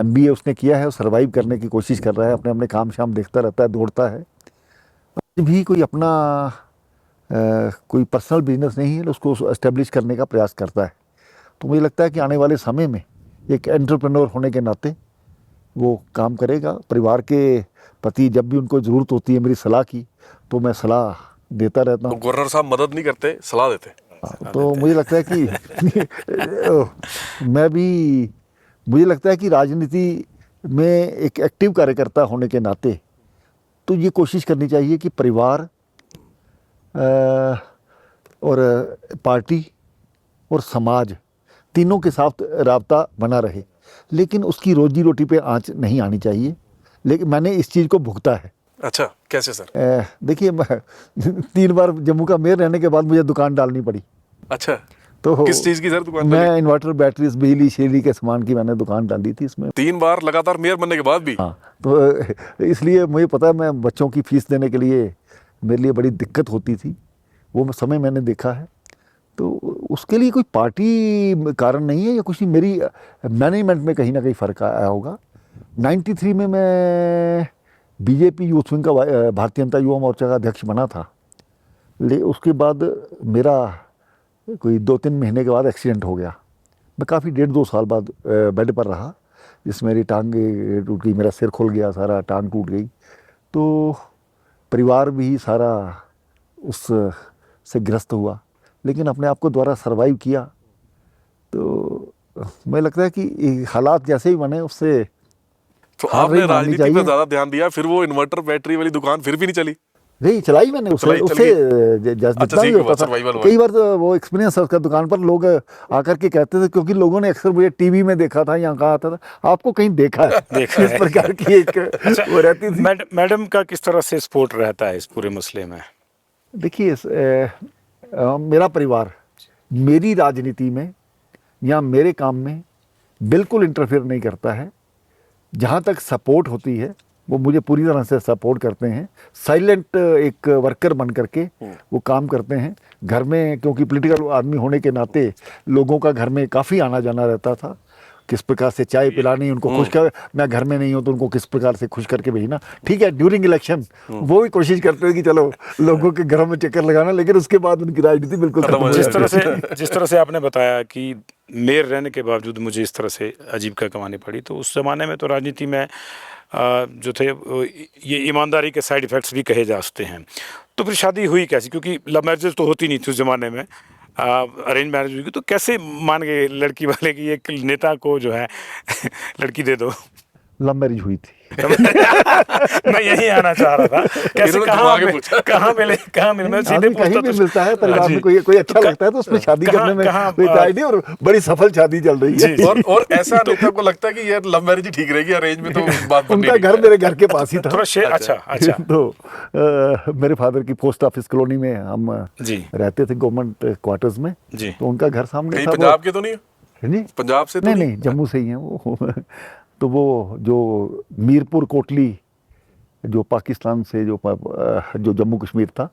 MBA उसने किया है, सर्वाइव करने की कोशिश कर रहा है, अपने अपने काम शाम देखता रहता है, दौड़ता है। भी कोई अपना कोई पर्सनल बिजनेस नहीं है, उसको एस्टेब्लिश करने का प्रयास करता है। तो मुझे लगता है कि आने वाले समय में एक एंटरप्रेन्योर होने के नाते वो काम करेगा। परिवार के प्रति जब भी उनको ज़रूरत होती है मेरी सलाह की, तो मैं सलाह देता रहता हूँ। तो गवर्नर साहब मदद नहीं करते, सलाह देते। तो मुझे लगता है कि मुझे लगता है कि राजनीति में एक एक्टिव कार्यकर्ता होने के नाते तो ये कोशिश करनी चाहिए कि परिवार और पार्टी और समाज तीनों के साथ राब्ता बना रहे, लेकिन उसकी रोजी रोटी पे आंच नहीं आनी चाहिए। लेकिन मैंने इस चीज़ को भुगता है। अच्छा, कैसे सर? देखिए, मैं 3 बार जम्मू का मेयर रहने के बाद मुझे दुकान डालनी पड़ी। अच्छा, तो किस चीज की सर दुकान? मैं इन्वर्टर, बैटरीज, बिजली शेली के सामान की मैंने दुकान डाली थी इसमें। 3 बार लगातार मेयर बनने के बाद भी? हाँ, तो इसलिए मुझे पता है, मैं बच्चों की फीस देने के लिए मेरे लिए बड़ी दिक्कत होती थी, वो समय मैंने देखा है। तो उसके लिए कोई पार्टी कारण नहीं है या कुछ नहीं, मेरी मैनेजमेंट में कहीं ना कहीं फ़र्क आया होगा। 93 में मैं बीजेपी यूथ विंग का भारतीय जनता युवा मोर्चा का अध्यक्ष बना था। उसके बाद मेरा कोई 2-3 महीने के बाद एक्सीडेंट हो गया। मैं काफ़ी 1.5-2 साल बाद बेड पर रहा, जिसमें मेरी टांग टूट गई, मेरा सिर खुल गया, सारा टांग टूट गई। तो परिवार भी सारा उस से ग्रस्त हुआ, लेकिन अपने आप को द्वारा सरवाइव किया। तो मुझे लगता है कि हालात जैसे ही बने उससे तो हार आपने नहीं माननी राजनीति पे चाहिए। ज्यादा ध्यान दिया, फिर वो इन्वर्टर बैटरी वाली दुकान फिर भी नहीं चली? नहीं चलाई मैंने, चलाई, उससे चल उससे जितना भी सीख हुआ, होता था। survival हुआ। कई बार तो वो एक्सपीरियंस है उसका, दुकान पर लोग आकर के कहते थे, क्योंकि लोगों ने अक्सर मुझे टीवी में देखा था, यहाँ कहा आता था, आपको कहीं देखा है। इस प्रकार की एक वो रहती थी। मैडम का किस तरह से सपोर्ट रहता है इस पूरे मसले में? देखिए, मेरा परिवार मेरी राजनीति में या मेरे काम में बिल्कुल इंटरफेयर नहीं करता है। जहाँ तक सपोर्ट होती है वो मुझे पूरी तरह से सपोर्ट करते हैं। साइलेंट एक वर्कर बन करके वो काम करते हैं। घर में, क्योंकि पॉलिटिकल आदमी होने के नाते लोगों का घर में काफ़ी आना जाना रहता था, किस प्रकार से चाय पिलानी, उनको खुश कर, मैं घर में नहीं हूँ तो उनको किस प्रकार से खुश करके भेजना। ठीक है, ड्यूरिंग इलेक्शन वो भी कोशिश करते हैं कि चलो लोगों के घरों में चक्कर लगाना, लेकिन उसके बाद उनकी राजनीति बिल्कुल खत्म हो जाती है। जिस तरह से आपने बताया कि मेयर रहने के बावजूद मुझे इस तरह से आजीविका कमानी पड़ी, तो उस ज़माने में तो राजनीति में जो थे ये ईमानदारी के साइड इफ़ेक्ट्स भी कहे जा सकते हैं। तो फिर शादी हुई कैसी? क्योंकि लव मैरिज तो होती नहीं थी उस ज़माने में, अरेंज मैरिज हुई, तो कैसे मान गए लड़की वाले की एक नेता को जो है लड़की दे दो? लव मैरिज हुई थी। मैं यही आना चाह रहा था, कैसे, कहाँ मिले? मैं सीधे कहीं भी मिलता है, परिवार में जी। कोई अच्छा लगता है तो उसमें शादी करने में कोई राय नहीं, और बड़ी सफल शादी चल रही है। और ऐसा नेता को लगता है कि यार लव मैरिज ही ठीक रहेगी, अरेंज में तो बात बननी उनका घर मेरे घर के पास ही था। थोड़ा शेयर। अच्छा। तो मेरे फादर की पोस्ट ऑफिस कॉलोनी में हम जी रहते थे, गवर्नमेंट क्वार्टर्स में जी। तो उनका घर सामने कहीं था। पंजाब के तो नहीं? नहीं, पंजाब से तो नहीं, जम्मू से ही हैं वो। तो वो जो मीरपुर कोटली, जो पाकिस्तान से जो जम्मू कश्मीर था,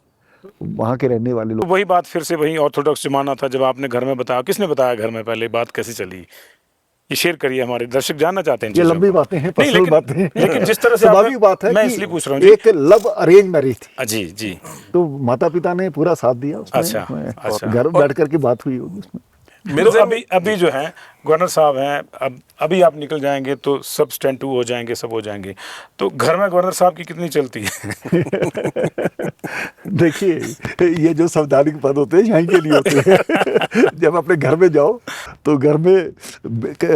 वहाँ के रहने वाले लोग। वही बात फिर से वही ऑर्थोडॉक्स जमाना था, जब आपने घर में बताया। किसने बताया घर में? पहले बात कैसे चली, ये शेयर करिए, हमारे दर्शक जानना चाहते हैं। ये लंबी बातें हैं, पर्सनल बातें हैं, लेकिन जिस तरह से स्वाभाविक बात है, मैं इसलिए पूछ रहा हूँ, एक लव अरेंज मैरिज थी। जी। तो माता पिता ने पूरा साथ दिया उसमें। अच्छा। घर बैठ करके बात हुई होगी उसमें। मेरे तो अभी जो है गवर्नर साहब हैं, अभी आप निकल जाएंगे तो सब स्टैंड 2 हो जाएंगे, सब हो जाएंगे। तो घर में गवर्नर साहब की कितनी चलती है? देखिए, ये जो संवैधानिक पद होते हैं यहीं के लिए होते हैं। जब अपने घर में जाओ तो घर में,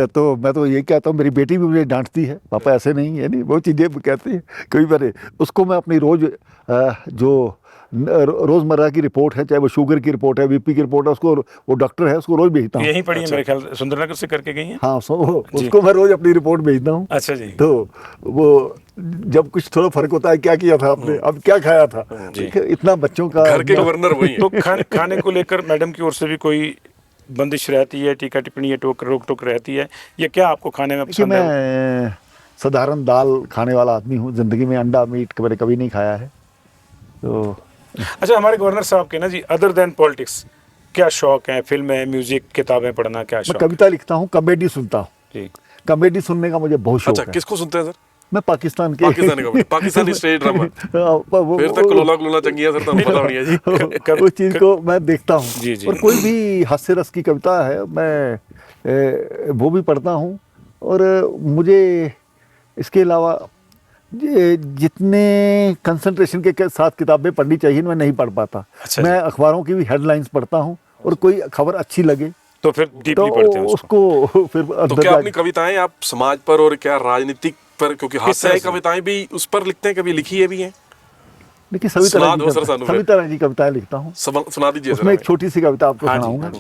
तो मैं तो ये कहता हूँ, मेरी बेटी भी मुझे डांटती है, पापा ऐसे नहीं है, नहीं वो चीज़ें कहती है कई बार। उसको मैं अपनी जो रोज़मर्रा की रिपोर्ट है, चाहे वो शुगर की रिपोर्ट है, बीपी की रिपोर्ट है, उसको वो डॉक्टर है उसको रोज़ भेजता हूँ। यहीं पड़ी है मेरे ख्याल, सुंदरनगर से करके गई हैं। हाँ, उसको मैं रोज़ अपनी रिपोर्ट भेजता हूँ। अच्छा जी। तो वो जब कुछ थोड़ा फर्क होता है, क्या किया था आपने, अब क्या खाया था, इतना बच्चों का घर के गवर्नर वही है। तो खाने को लेकर मैडम की ओर से भी कोई बंदिश रहती है, टीका टिप्पणी या रोक टोक रहती है, या क्या आपको खाने में पसंद है? मैं साधारण दाल खाने वाला आदमी हूँ, जिंदगी में अंडा मीट मैंने कभी नहीं खाया है। तो अच्छा, हमारे गवर्नर साहब के ना जी, अदर देन पॉलिटिक्स क्या शौक है? फिल्में, म्यूजिक, किताबें पढ़ना, क्या शौक? मैं कविता लिखता हूँ, कॉमेडी सुनता हूँ जी। कॉमेडी सुनने का मुझे बहुत शौक अच्छा, है। किसको सुनते हैं सर? मैं पाकिस्तानी स्टेट ड्रामा। फिर तक कलोला चंगिया सर, तो पता नहीं है जी। उस चीज को मैं देखता हूँ। जी। और कोई भी हास्य रस की कविता है, मैं वो भी पढ़ता हूँ। और मुझे इसके अलावा जितने कंसंट्रेशन के साथ किताबें पढ़नी चाहिए मैं नहीं पढ़ पाता। अच्छा, मैं अखबारों की भी हेडलाइंस पढ़ता हूँ, और कोई खबर अच्छी लगे तो फिर डीपली पढ़ते हैं उसको। फिर तो क्या अपनी कविताएं आप समाज पर और क्या राजनीतिक पर, क्योंकि हास्य कविताएं भी उस पर लिखते हैं, कभी लिखी है भी हैं? देखिए, सभी तरह की कविताएं लिखता हूँ। सुना दीजिए। उसमें एक छोटी सी कविता आपको सुनाऊंगा।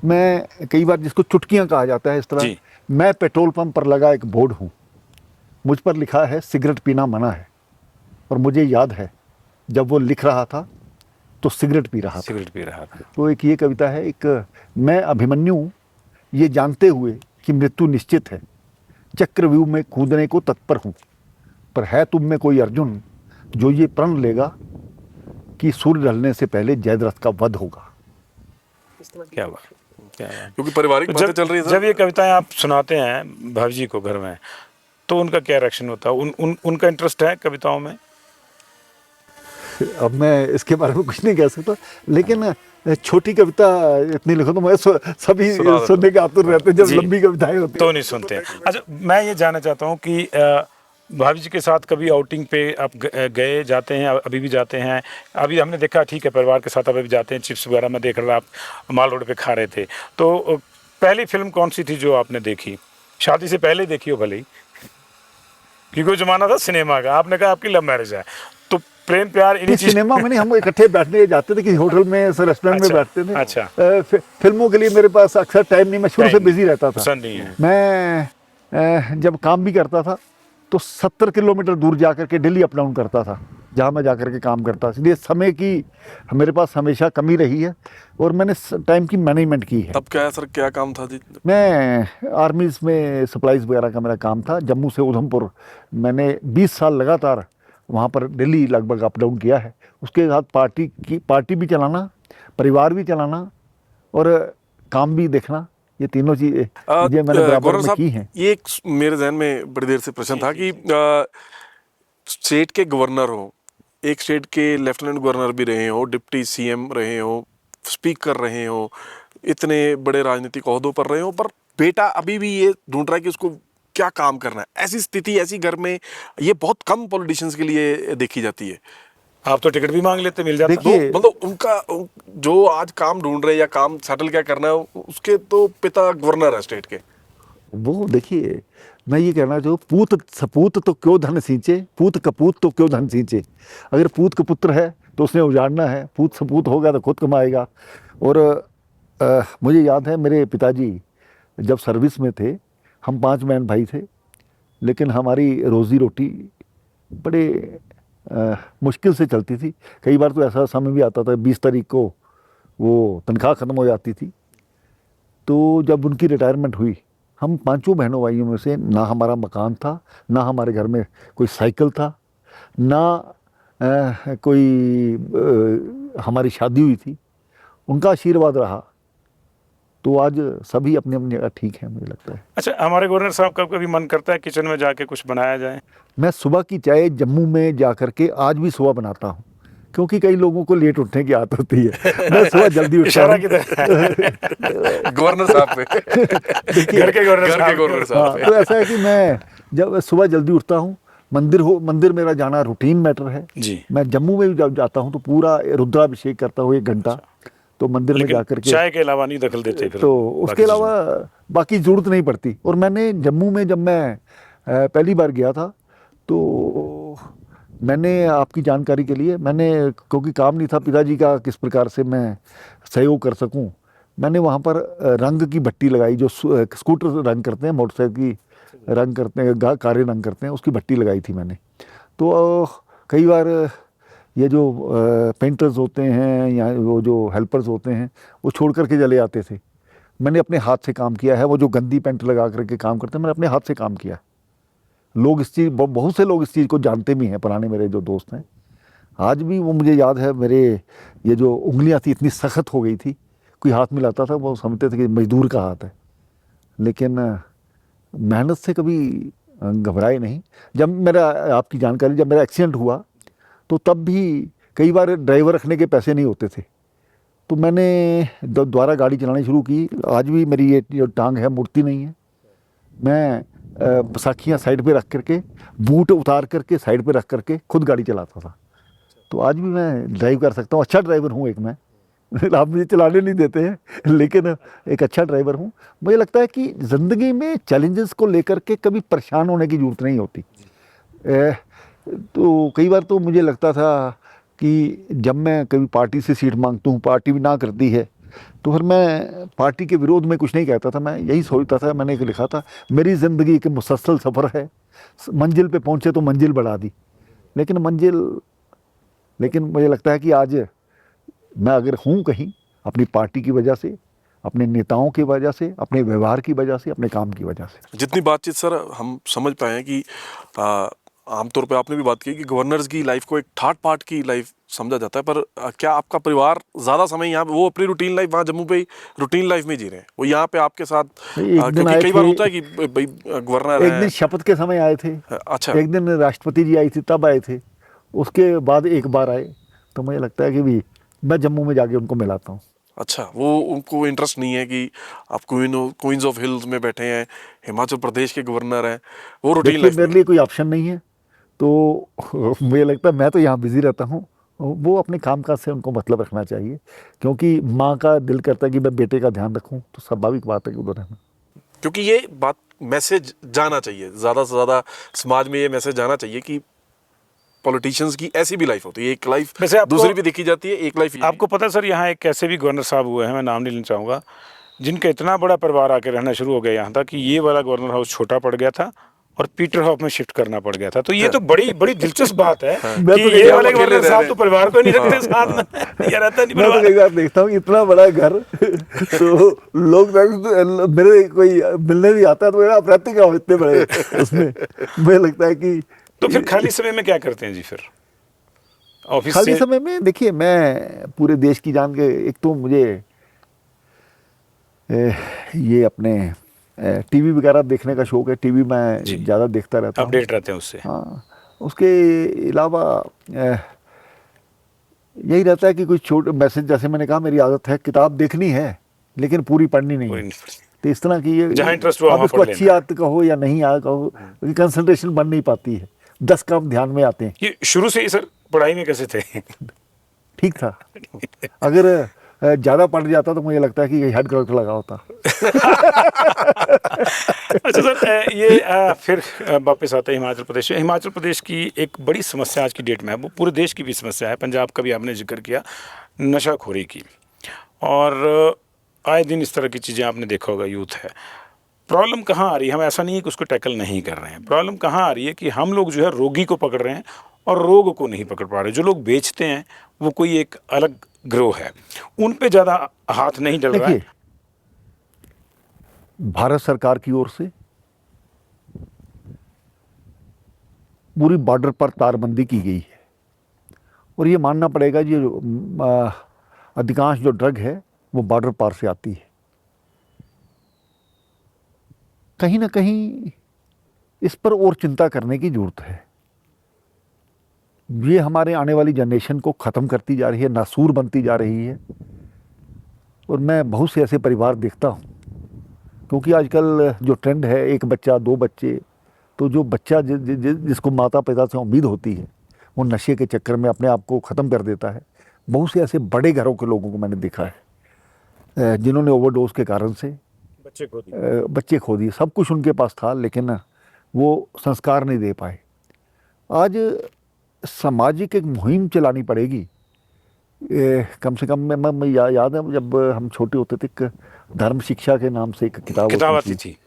मैं कई बार, जिसको चुटकियां कहा जाता है इस तरह, जी। मैं पेट्रोल पंप पर लगा एक बोर्ड हूँ, मुझ पर लिखा है सिगरेट पीना मना है। और मुझे याद है जब वो लिख रहा था तो सिगरेट पी रहा था। सिगरेट पी रहा था। तो एक ये कविता है, एक मैं अभिमन्यु ये जानते हुए कि मृत्यु निश्चित है, चक्रव्यूह में कूदने को तत्पर हूँ, पर है तुम में कोई अर्जुन जो ये प्रण लेगा कि सूर्य ढलने से पहले जयद्रथ का वध होगा। क्या बात, क्या बात। क्योंकि पारिवारिक तो बातें चल रही है सर। जब ये कविताएं आप सुनाते हैं भाभी जी को घर में, तो उनका क्या रिएक्शन होता है? उनका इंटरेस्ट है कविताओं में? अब मैं इसके बारे में कुछ नहीं कह सकता, लेकिन छोटी कविता इतनी लिखो तो मैं सभी सुना दो। सुनने के आतुर रहते हैं। जब जी। लंबी कविताएं होती तो नहीं सुनते। अच्छा, मैं ये जानना चाहता हूँ कि भाभी जी के साथ कभी आउटिंग पे आप गए जाते हैं, अभी भी जाते हैं? अभी हमने देखा, ठीक है, परिवार के साथ अभी भी जाते हैं, चिप्स वगैरह में देख रहा, आप माल रोड पे खा रहे थे। तो पहली फिल्म कौन सी थी जो आपने देखी? शादी से पहले देखी हो भले ही, क्योंकि वो जमाना था सिनेमा का। आपने कहा आपकी लव मैरिज है, तो प्रेम प्यार इन्हीं चीज। सिनेमा में नहीं, हम इकट्ठे बैठने जाते थे किसी होटल में, रेस्टोरेंट में अच्छा, बैठते थे। अच्छा। फिल्मों के लिए मेरे पास अक्सर टाइम नहीं, मैं शुरू से टाइम बिजी रहता था। पसंद नहीं है। मैं जब काम भी करता था तो 70 किलोमीटर दूर जाकर के डेली अप डाउन करता था, जहाँ मैं जाकर के काम करता। इसलिए समय की मेरे पास हमेशा कमी रही है और मैंने टाइम की मैनेजमेंट की है। तब क्या है सर, क्या काम था जी? मैं आर्मीज में सप्लाईज वगैरह का मेरा काम था। जम्मू से उधमपुर मैंने 20 साल लगातार वहाँ पर दिल्ली लगभग अप डाउन किया है। उसके साथ पार्टी भी चलाना, परिवार भी चलाना और काम भी देखना, ये तीनों चीज़ें मैंने बराबर गवर्नर में साहब, की हैं। ये एक मेरे जहन में बड़ी देर से प्रश्न था कि स्टेट के गवर्नर हो, एक स्टेट के लेफ्टिनेंट गवर्नर भी रहे हो, डिप्टी सीएम रहे हो, स्पीकर रहे हो, इतने बड़े राजनीतिक ओहदों पर रहे हो, पर बेटा अभी भी ये ढूंढ रहा है कि उसको क्या काम करना है। ऐसी स्थिति, ऐसी घर में ये बहुत कम पॉलिटिशियंस के लिए देखी जाती है। आप तो टिकट भी मांग लेते, मिल जाता। देखिए, मतलब उनका जो आज काम ढूंढ रहे हैं या काम सेटल क्या करना है, उसके तो पिता गवर्नर है स्टेट के। वो देखिए, मैं ये कहना चाहूँ, पूत सपूत तो क्यों धन सींचे, पूत कपूत तो क्यों धन सींचे। अगर पूत का पुत्र है तो उसने उजाड़ना है, पूत सपूत होगा तो खुद कमाएगा। और मुझे याद है मेरे पिताजी जब सर्विस में थे, हम 5 बहन भाई थे, लेकिन हमारी रोज़ी रोटी बड़े मुश्किल से चलती थी। कई बार तो ऐसा समय भी आता था 20 तारीख को वो तनख्वाह ख़त्म हो जाती थी। तो जब उनकी रिटायरमेंट हुई, हम 5 बहनों भाइयों में से ना हमारा मकान था, ना हमारे घर में कोई साइकिल था, ना कोई हमारी शादी हुई थी। उनका आशीर्वाद रहा तो आज सभी अपने अपने जगह ठीक है, मुझे लगता है। अच्छा, हमारे गवर्नर साहब का कभी मन करता है किचन में जाके कुछ बनाया जाए? मैं सुबह की चाय जम्मू में जा करके आज भी सुबह बनाता हूँ, क्योंकि कई लोगों को लेट उठने की आदत होती है। मैं सुबह जल्दी उठता इशारा हूँ। गवर्नर साहब पे घर के गवर्नर साहब हाँ, पे। तो ऐसा है कि मैं जब सुबह जल्दी उठता हूँ, मंदिर मेरा जाना रूटीन मैटर है जी। मैं जम्मू में भी जब जाता हूँ तो पूरा रुद्राभिषेक करता हूँ 1 घंटा, तो मंदिर में लेकिन जाकर के। चाय के अलावा नहीं दखल देते फिर? तो उसके अलावा बाकी ज़रूरत नहीं पड़ती। और मैंने जम्मू में जब मैं पहली बार गया था तो मैंने, आपकी जानकारी के लिए, मैंने, क्योंकि काम नहीं था पिताजी का किस प्रकार से मैं सहयोग कर सकूं, मैंने वहाँ पर रंग की भट्टी लगाई। जो स्कूटर रंग करते हैं, मोटरसाइकिल की रंग करते हैं, कारें रंग करते हैं, उसकी भट्टी लगाई थी मैंने। तो कई बार ये जो पेंटर्स होते हैं या वो जो हेल्पर्स होते हैं, वो छोड़ करके चले आते थे। मैंने अपने हाथ से काम किया है। वो जो गंदी पेंट लगा करके काम करते हैं, मैंने अपने हाथ से काम किया। लोग इस चीज़, बहुत से लोग इस चीज़ को जानते भी हैं, पुराने मेरे जो दोस्त हैं। आज भी वो मुझे याद है, मेरे ये जो उंगलियां थी इतनी सख्त हो गई थी, कोई हाथ मिलाता था वो समझते थे कि मजदूर का हाथ है। लेकिन मेहनत से कभी घबराए नहीं। जब मेरा, आपकी जानकारी, जब मेरा एक्सीडेंट हुआ तो तब भी कई बार ड्राइवर रखने के पैसे नहीं होते थे, तो मैंने दोबारा गाड़ी चलानी शुरू की। आज भी मेरी ये जो टांग है मुड़ती नहीं है। मैं बैसाखियाँ साइड पे रख करके, बूट उतार करके साइड पे रख करके खुद गाड़ी चलाता था। तो आज भी मैं ड्राइव कर सकता हूँ। अच्छा ड्राइवर हूँ एक मैं। आप मुझे चलाने नहीं देते हैं, लेकिन एक अच्छा ड्राइवर हूँ। मुझे लगता है कि ज़िंदगी में चैलेंजेस को लेकर के कभी परेशान होने की ज़रूरत नहीं होती। तो कई बार तो मुझे लगता था कि जब मैं कभी पार्टी से सीट मांगता हूँ, पार्टी भी ना करती है, तो फिर मैं पार्टी के विरोध में कुछ नहीं कहता था, मैं यही सोचता था। मैंने एक लिखा था, मेरी ज़िंदगी एक मुसलसल सफ़र है, मंजिल पे पहुँचे तो मंजिल बढ़ा दी। लेकिन मुझे लगता है कि आज मैं अगर हूँ कहीं, अपनी पार्टी की वजह से, अपने नेताओं की वजह से, अपने व्यवहार की वजह से, अपने काम की वजह से। जितनी बातचीत सर हम समझ पाए हैं कि आमतौर पे आपने भी बात की कि गवर्नर्स की लाइफ को एक ठाट पाट की लाइफ समझा जाता है, पर क्या आपका परिवार ज़्यादा समय यहाँ वो अपनी रूटीन लाइफ वहाँ जम्मू पे रूटीन लाइफ में जी रहे हैं, वो यहाँ पे आपके साथ? क्योंकि कई बार होता है कि भाई गवर्नर एक दिन शपथ के समय आए थे, अच्छा, एक दिन राष्ट्रपति जी आई थी तब आए थे, उसके बाद एक बार आए। तो मुझे लगता है कि भी मैं जम्मू में जाके उनको मिलाता हूँ। अच्छा, वो उनको इंटरेस्ट नहीं है कि आप क्वींस ऑफ हिल्स में बैठे हैं, हिमाचल प्रदेश के गवर्नर हैं, वो रूटीन देखिए लाइफ मेरे लिए कोई ऑप्शन नहीं है, तो मुझे लगता है मैं तो यहाँ बिजी रहता हूँ, वो अपने कामकाज से उनको मतलब रखना चाहिए। क्योंकि माँ का दिल करता है कि मैं बेटे का ध्यान रखूँ, तो स्वाभाविक बात है कि उधर रहना। क्योंकि ये बात मैसेज जाना चाहिए, ज़्यादा से ज़्यादा समाज में ये मैसेज जाना चाहिए कि पॉलिटिशियंस की ऐसी भी लाइफ होती है, एक लाइफ दूसरी भी देखी जाती है, एक लाइफ। आपको पता है सर, यहाँ एक ऐसे भी गवर्नर साहब हुए हैं, मैं नाम नहीं लेना चाहूँगा, जिनका इतना बड़ा परिवार आके रहना शुरू हो गया यहाँ था कि ये वाला गवर्नर हाउस छोटा पड़ गया था और पीटर हाउस में शिफ्ट करना पड़ गया था। तो ये तो बड़ी बड़ी दिलचस्प बात है कि ये वाले गवर्नर साहब तो परिवार को नहीं रखते साथ में, ये रहता नहीं। मैं तो कई बार देखता हूँ इतना बड़ा घर तो लोग मेरे कोई मिलने भी आता है तो मेरा अप्रैतिक इतने बड़े उसमें मुझे लगता है कि। तो फिर खाली समय में क्या करते हैं जी फिर ऑफिस खाली से? समय में देखिए मैं पूरे देश की जान के, एक तो मुझे ये अपने टीवी वगैरह देखने का शौक है, टीवी में ज़्यादा देखता रहता हूँ, अपडेट रहते हैं उससे। हाँ, उसके अलावा यही रहता है कि कुछ छोटे मैसेज, जैसे मैंने कहा मेरी आदत है किताब देखनी है लेकिन पूरी पढ़नी नहीं है। तो इस तरह की ये जहाँ इंटरेस्ट हो आप इसको अच्छी आदत कहो या नहीं आदत कहो, कंसंट्रेशन बन नहीं पाती है, 10 काम ध्यान में आते हैं। ये शुरू से ही सर पढ़ाई में कैसे थे? ठीक था, अगर ज़्यादा पढ़ जाता तो मुझे लगता है कि हेड क्लर्क लगा होता। अच्छा सर, ये फिर वापस आते हैं हिमाचल प्रदेश। हिमाचल प्रदेश की एक बड़ी समस्या आज की डेट में है, वो पूरे देश की भी समस्या है, पंजाब का भी आपने जिक्र किया, नशाखोरी की। और आए दिन इस तरह की चीज़ें आपने देखा होगा, यूथ है। प्रॉब्लम कहाँ आ रही है? हम ऐसा नहीं है कि उसको टैकल नहीं कर रहे हैं, प्रॉब्लम कहाँ आ रही है कि हम लोग जो है रोगी को पकड़ रहे हैं और रोग को नहीं पकड़ पा रहे। जो लोग बेचते हैं वो कोई एक अलग ग्रोह है, उन पे ज़्यादा हाथ नहीं डल रहा है। भारत सरकार की ओर से पूरी बॉर्डर पर तारबंदी की गई है और ये मानना पड़ेगा जी, अधिकांश जो ड्रग है वो बॉर्डर पार से आती है। कहीं ना कहीं इस पर और चिंता करने की जरूरत है। ये हमारे आने वाली जनरेशन को ख़त्म करती जा रही है, नासूर बनती जा रही है। और मैं बहुत से ऐसे परिवार देखता हूँ, क्योंकि आजकल जो ट्रेंड है 1 बच्चा 2 बच्चे, तो जो बच्चा जिसको माता पिता से उम्मीद होती है वो नशे के चक्कर में अपने आप को ख़त्म कर देता है। बहुत से ऐसे बड़े घरों के लोगों को मैंने देखा है जिन्होंने ओवरडोज के कारण से बच्चे खो दिए। सब कुछ उनके पास था लेकिन वो संस्कार नहीं दे पाए। आज सामाजिक एक मुहिम चलानी पड़ेगी। कम से कम मैं याद है जब हम छोटे होते थे, धर्म शिक्षा के नाम से एक किताब आती थी,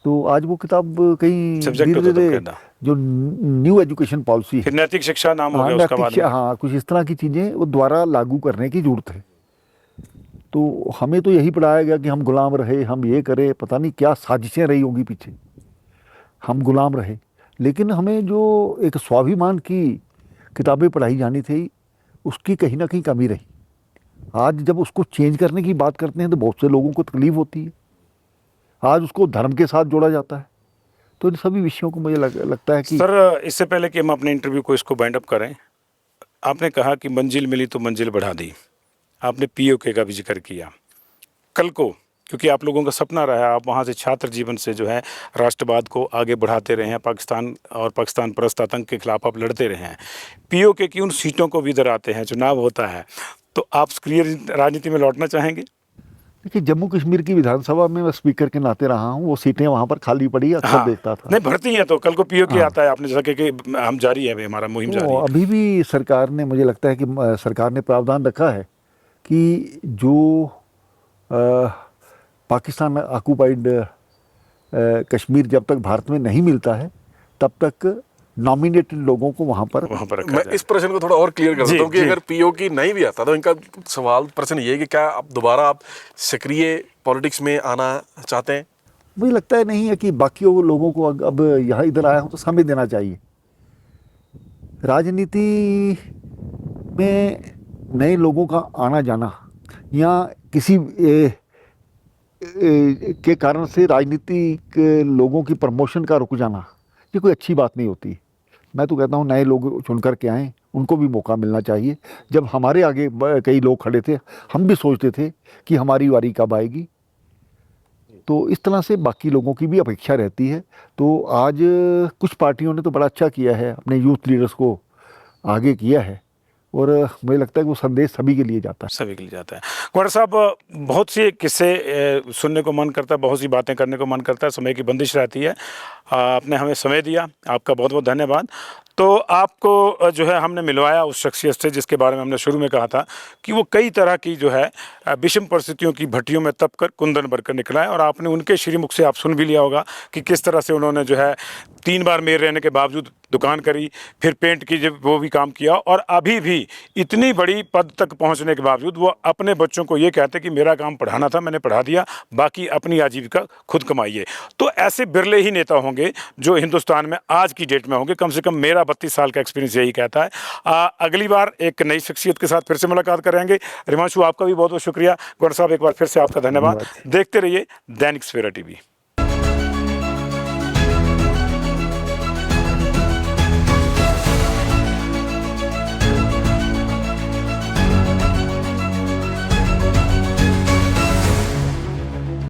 तो आज वो किताब कहीं धीरे-धीरे जो न्यू एजुकेशन पॉलिसी है, नैतिक शिक्षा नाम हो गया उसका बाद में, हाँ, कुछ इस तरह की चीज़ें वो द्वारा लागू करने की जरूरत है। तो हमें तो यही पढ़ाया गया कि हम गुलाम रहे, हम ये करें, पता नहीं क्या साजिशें रही होंगी पीछे, हम गुलाम रहे। लेकिन हमें जो एक स्वाभिमान की किताबें पढ़ाई जानी थी उसकी कहीं ना कहीं कमी रही। आज जब उसको चेंज करने की बात करते हैं तो बहुत से लोगों को तकलीफ होती है। आज उसको धर्म के साथ जोड़ा जाता है। तो इन सभी विषयों को मुझे लगता है कि सर, इससे पहले कि हम अपने इंटरव्यू को इसको बाइंड अप करें, आपने कहा कि मंजिल मिली तो मंजिल बढ़ा दी। आपने पीओके का भी जिक्र किया। कल को क्योंकि आप लोगों का सपना रहा है, आप वहाँ से छात्र जीवन से जो है राष्ट्रवाद को आगे बढ़ाते रहे हैं, पाकिस्तान और पाकिस्तान परस्त आतंक के खिलाफ आप लड़ते रहे हैं। पीओके की उन सीटों को भी इधर आते हैं, चुनाव होता है, तो आप सक्रिय राजनीति में लौटना चाहेंगे? देखिए, जम्मू कश्मीर की विधानसभा में मैं स्पीकर के नाते रहा हूँ, वो सीटें वहाँ पर खाली पड़ी अक्सर देखता था। नहीं भरती हैं तो कल को पीओके आता है, आपने जैसा कि हम जारी है, हमारा मुहिम जारी है। अभी भी सरकार ने, मुझे लगता है कि सरकार ने प्रावधान रखा है कि जो पाकिस्तान ऑक्यूपाइड कश्मीर जब तक भारत में नहीं मिलता है तब तक नॉमिनेटेड लोगों को वहाँ पर रखा मैं जाए। इस प्रश्न को थोड़ा और क्लियर कर जी, देता हूँ कि जी। अगर पीओके नहीं भी आता तो इनका सवाल प्रश्न ये है कि क्या आप दोबारा सक्रिय पॉलिटिक्स में आना चाहते हैं? मुझे लगता है नहीं है कि बाकी लोगों को अब यहाँ इधर आया हूँ तो समय देना चाहिए। राजनीति में नए लोगों का आना जाना या किसी के कारण से राजनीतिक लोगों की प्रमोशन का रुक जाना ये कोई अच्छी बात नहीं होती। मैं तो कहता हूँ नए लोग चुन कर के आएँ, उनको भी मौका मिलना चाहिए। जब हमारे आगे कई लोग खड़े थे हम भी सोचते थे कि हमारी बारी कब आएगी, तो इस तरह से बाकी लोगों की भी अपेक्षा रहती है। तो आज कुछ पार्टियों ने तो बड़ा अच्छा किया है, अपने यूथ लीडर्स को आगे किया है और मुझे लगता है कि वो संदेश सभी के लिए जाता है। सभी के लिए जाता है। कुंवर साहब, बहुत सी किस्से सुनने को मन करता है, बहुत सी बातें करने को मन करता है, समय की बंदिश रहती है। आपने हमें समय दिया, आपका बहुत बहुत धन्यवाद। तो आपको जो है हमने मिलवाया उस शख्सियत से जिसके बारे में हमने शुरू में कहा था कि वो कई तरह की जो है विषम परिस्थितियों की भट्टियों में तप कर कुंदन बनकर निकला है। और आपने उनके श्रीमुख से आप सुन भी लिया होगा कि किस तरह से उन्होंने जो है 3 बार मेयर रहने के बावजूद दुकान करी, फिर पेंट की जब वो भी काम किया, और अभी भी इतनी बड़ी पद तक पहुंचने के बावजूद वो अपने बच्चों को ये कहते कि मेरा काम पढ़ाना था, मैंने पढ़ा दिया, बाकी अपनी आजीविका खुद कमाइए। तो ऐसे बिरले ही नेता होंगे जो हिंदुस्तान में आज की डेट में होंगे। कम से कम मेरा 32 साल का एक्सपीरियंस यही कहता है। अगली बार एक नई शख्सियत के साथ फिर से मुलाकात करेंगे। रिमांशु, आपका भी बहुत बहुत शुक्रिया। गौर साहब, एक बार फिर से आपका धन्यवाद। देखते रहिए दैनिक सवेरा टीवी।